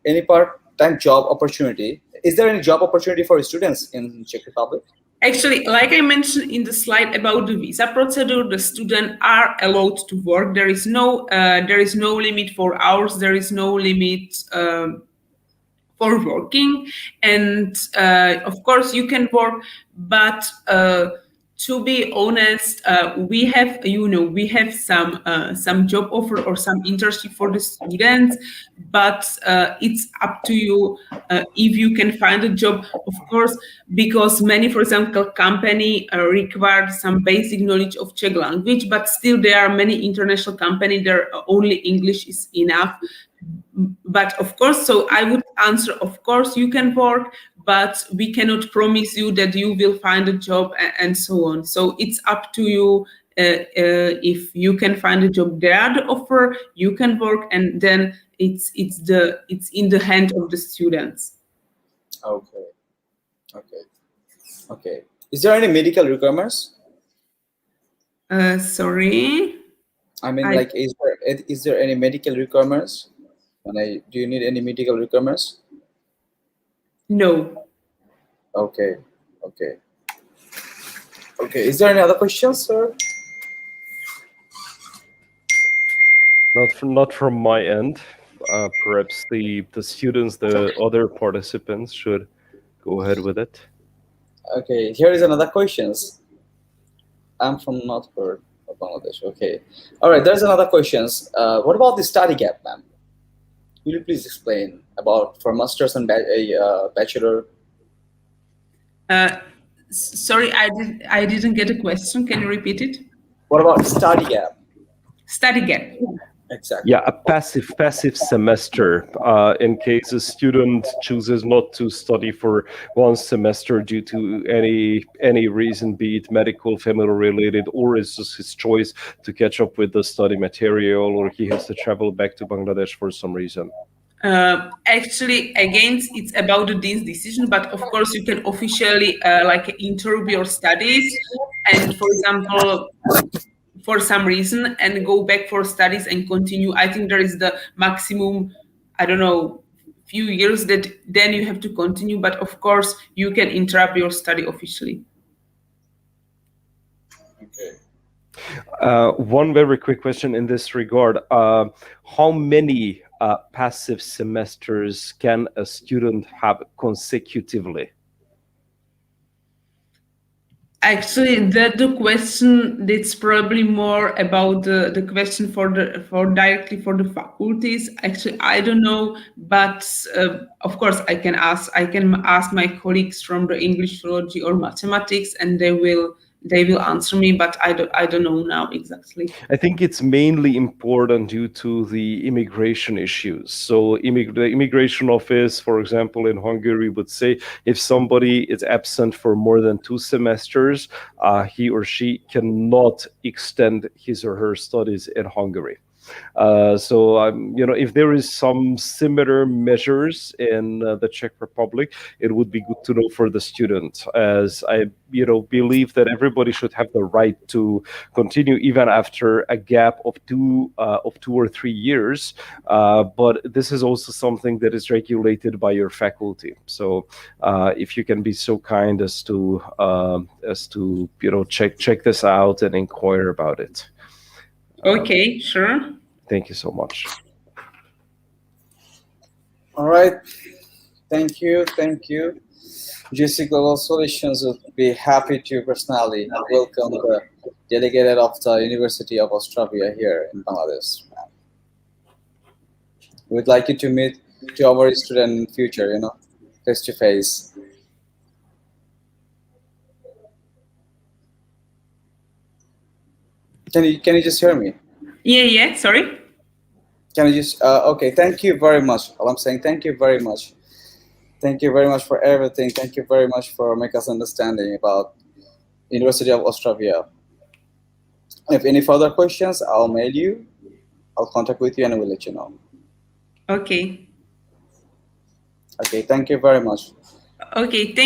Any part-time job opportunity? Is there any job opportunity for students in Czech Republic? Actually, like I mentioned in the slide about the visa procedure, the students are allowed to work. There is no limit for hours. There is no limit for working, and of course you can work. But to be honest, we have some job offer or some internship for the students, but it's up to you if you can find a job, of course, because many, for example, company require some basic knowledge of Czech language, but still there are many international companies there only English is enough. But of course, so I would answer, of course you can work, but we cannot promise you that you will find a job and so on. So it's up to you. If you can find a job, there are the offer, you can work, and then it's in the hand of the students. Okay. Is there any medical requirements? Sorry. I mean, like, is there any medical requirements? Do you need any medical requirements? No. Okay. Is there any other questions, sir? Not from my end. Perhaps the students, the other participants, should go ahead with it. Okay, here is another questions. I'm from North part of Bangladesh. Okay, all right. There's another questions. What about the study gap, ma'am? Will you please explain about for masters and bachelor? Sorry, I didn't get a question. Can you repeat it? What about study gap? Study gap. Exactly. Yeah, a passive semester in case a student chooses not to study for one semester due to any reason, be it medical, family related, or it's just his choice to catch up with the study material, or he has to travel back to Bangladesh for some reason. Actually, again, it's about the dean's decision, but of course you can officially interrupt your studies and, for example, for some reason, and go back for studies and continue. I think there is the maximum, I don't know, few years that then you have to continue, but of course you can interrupt your study officially. Okay. One very quick question in this regard. How many passive semesters can a student have consecutively? Actually, the question, that's probably more about the question for directly for the faculties. Actually, I don't know, but of course I can ask my colleagues from the English, Philology, or mathematics, and they will answer me, but I don't know now exactly. I think it's mainly important due to the immigration issues. So the immigration office, for example, in Hungary would say if somebody is absent for more than 2 semesters, he or she cannot extend his or her studies in Hungary. If there is some similar measures in the Czech Republic, it would be good to know for the student, as I believe that everybody should have the right to continue even after a gap of 2 or 3 years. But this is also something that is regulated by your faculty. So if you can be so kind as to check this out and inquire about it. Okay, sure. Thank you so much. All right. Thank you. GC Global Solutions would be happy to personally welcome the delegate of the University of Ostrava here in Bangladesh. We would like you to meet to our student in future, face to face. Can you just hear me? Yeah. Sorry. Can you just okay? Thank you very much. All I'm saying, thank you very much. Thank you very much for everything. Thank you very much for making us understanding about University of Ostrava. If any further questions, I'll mail you. I'll contact with you and we'll let you know. Okay. Okay. Thank you very much. Okay. Thank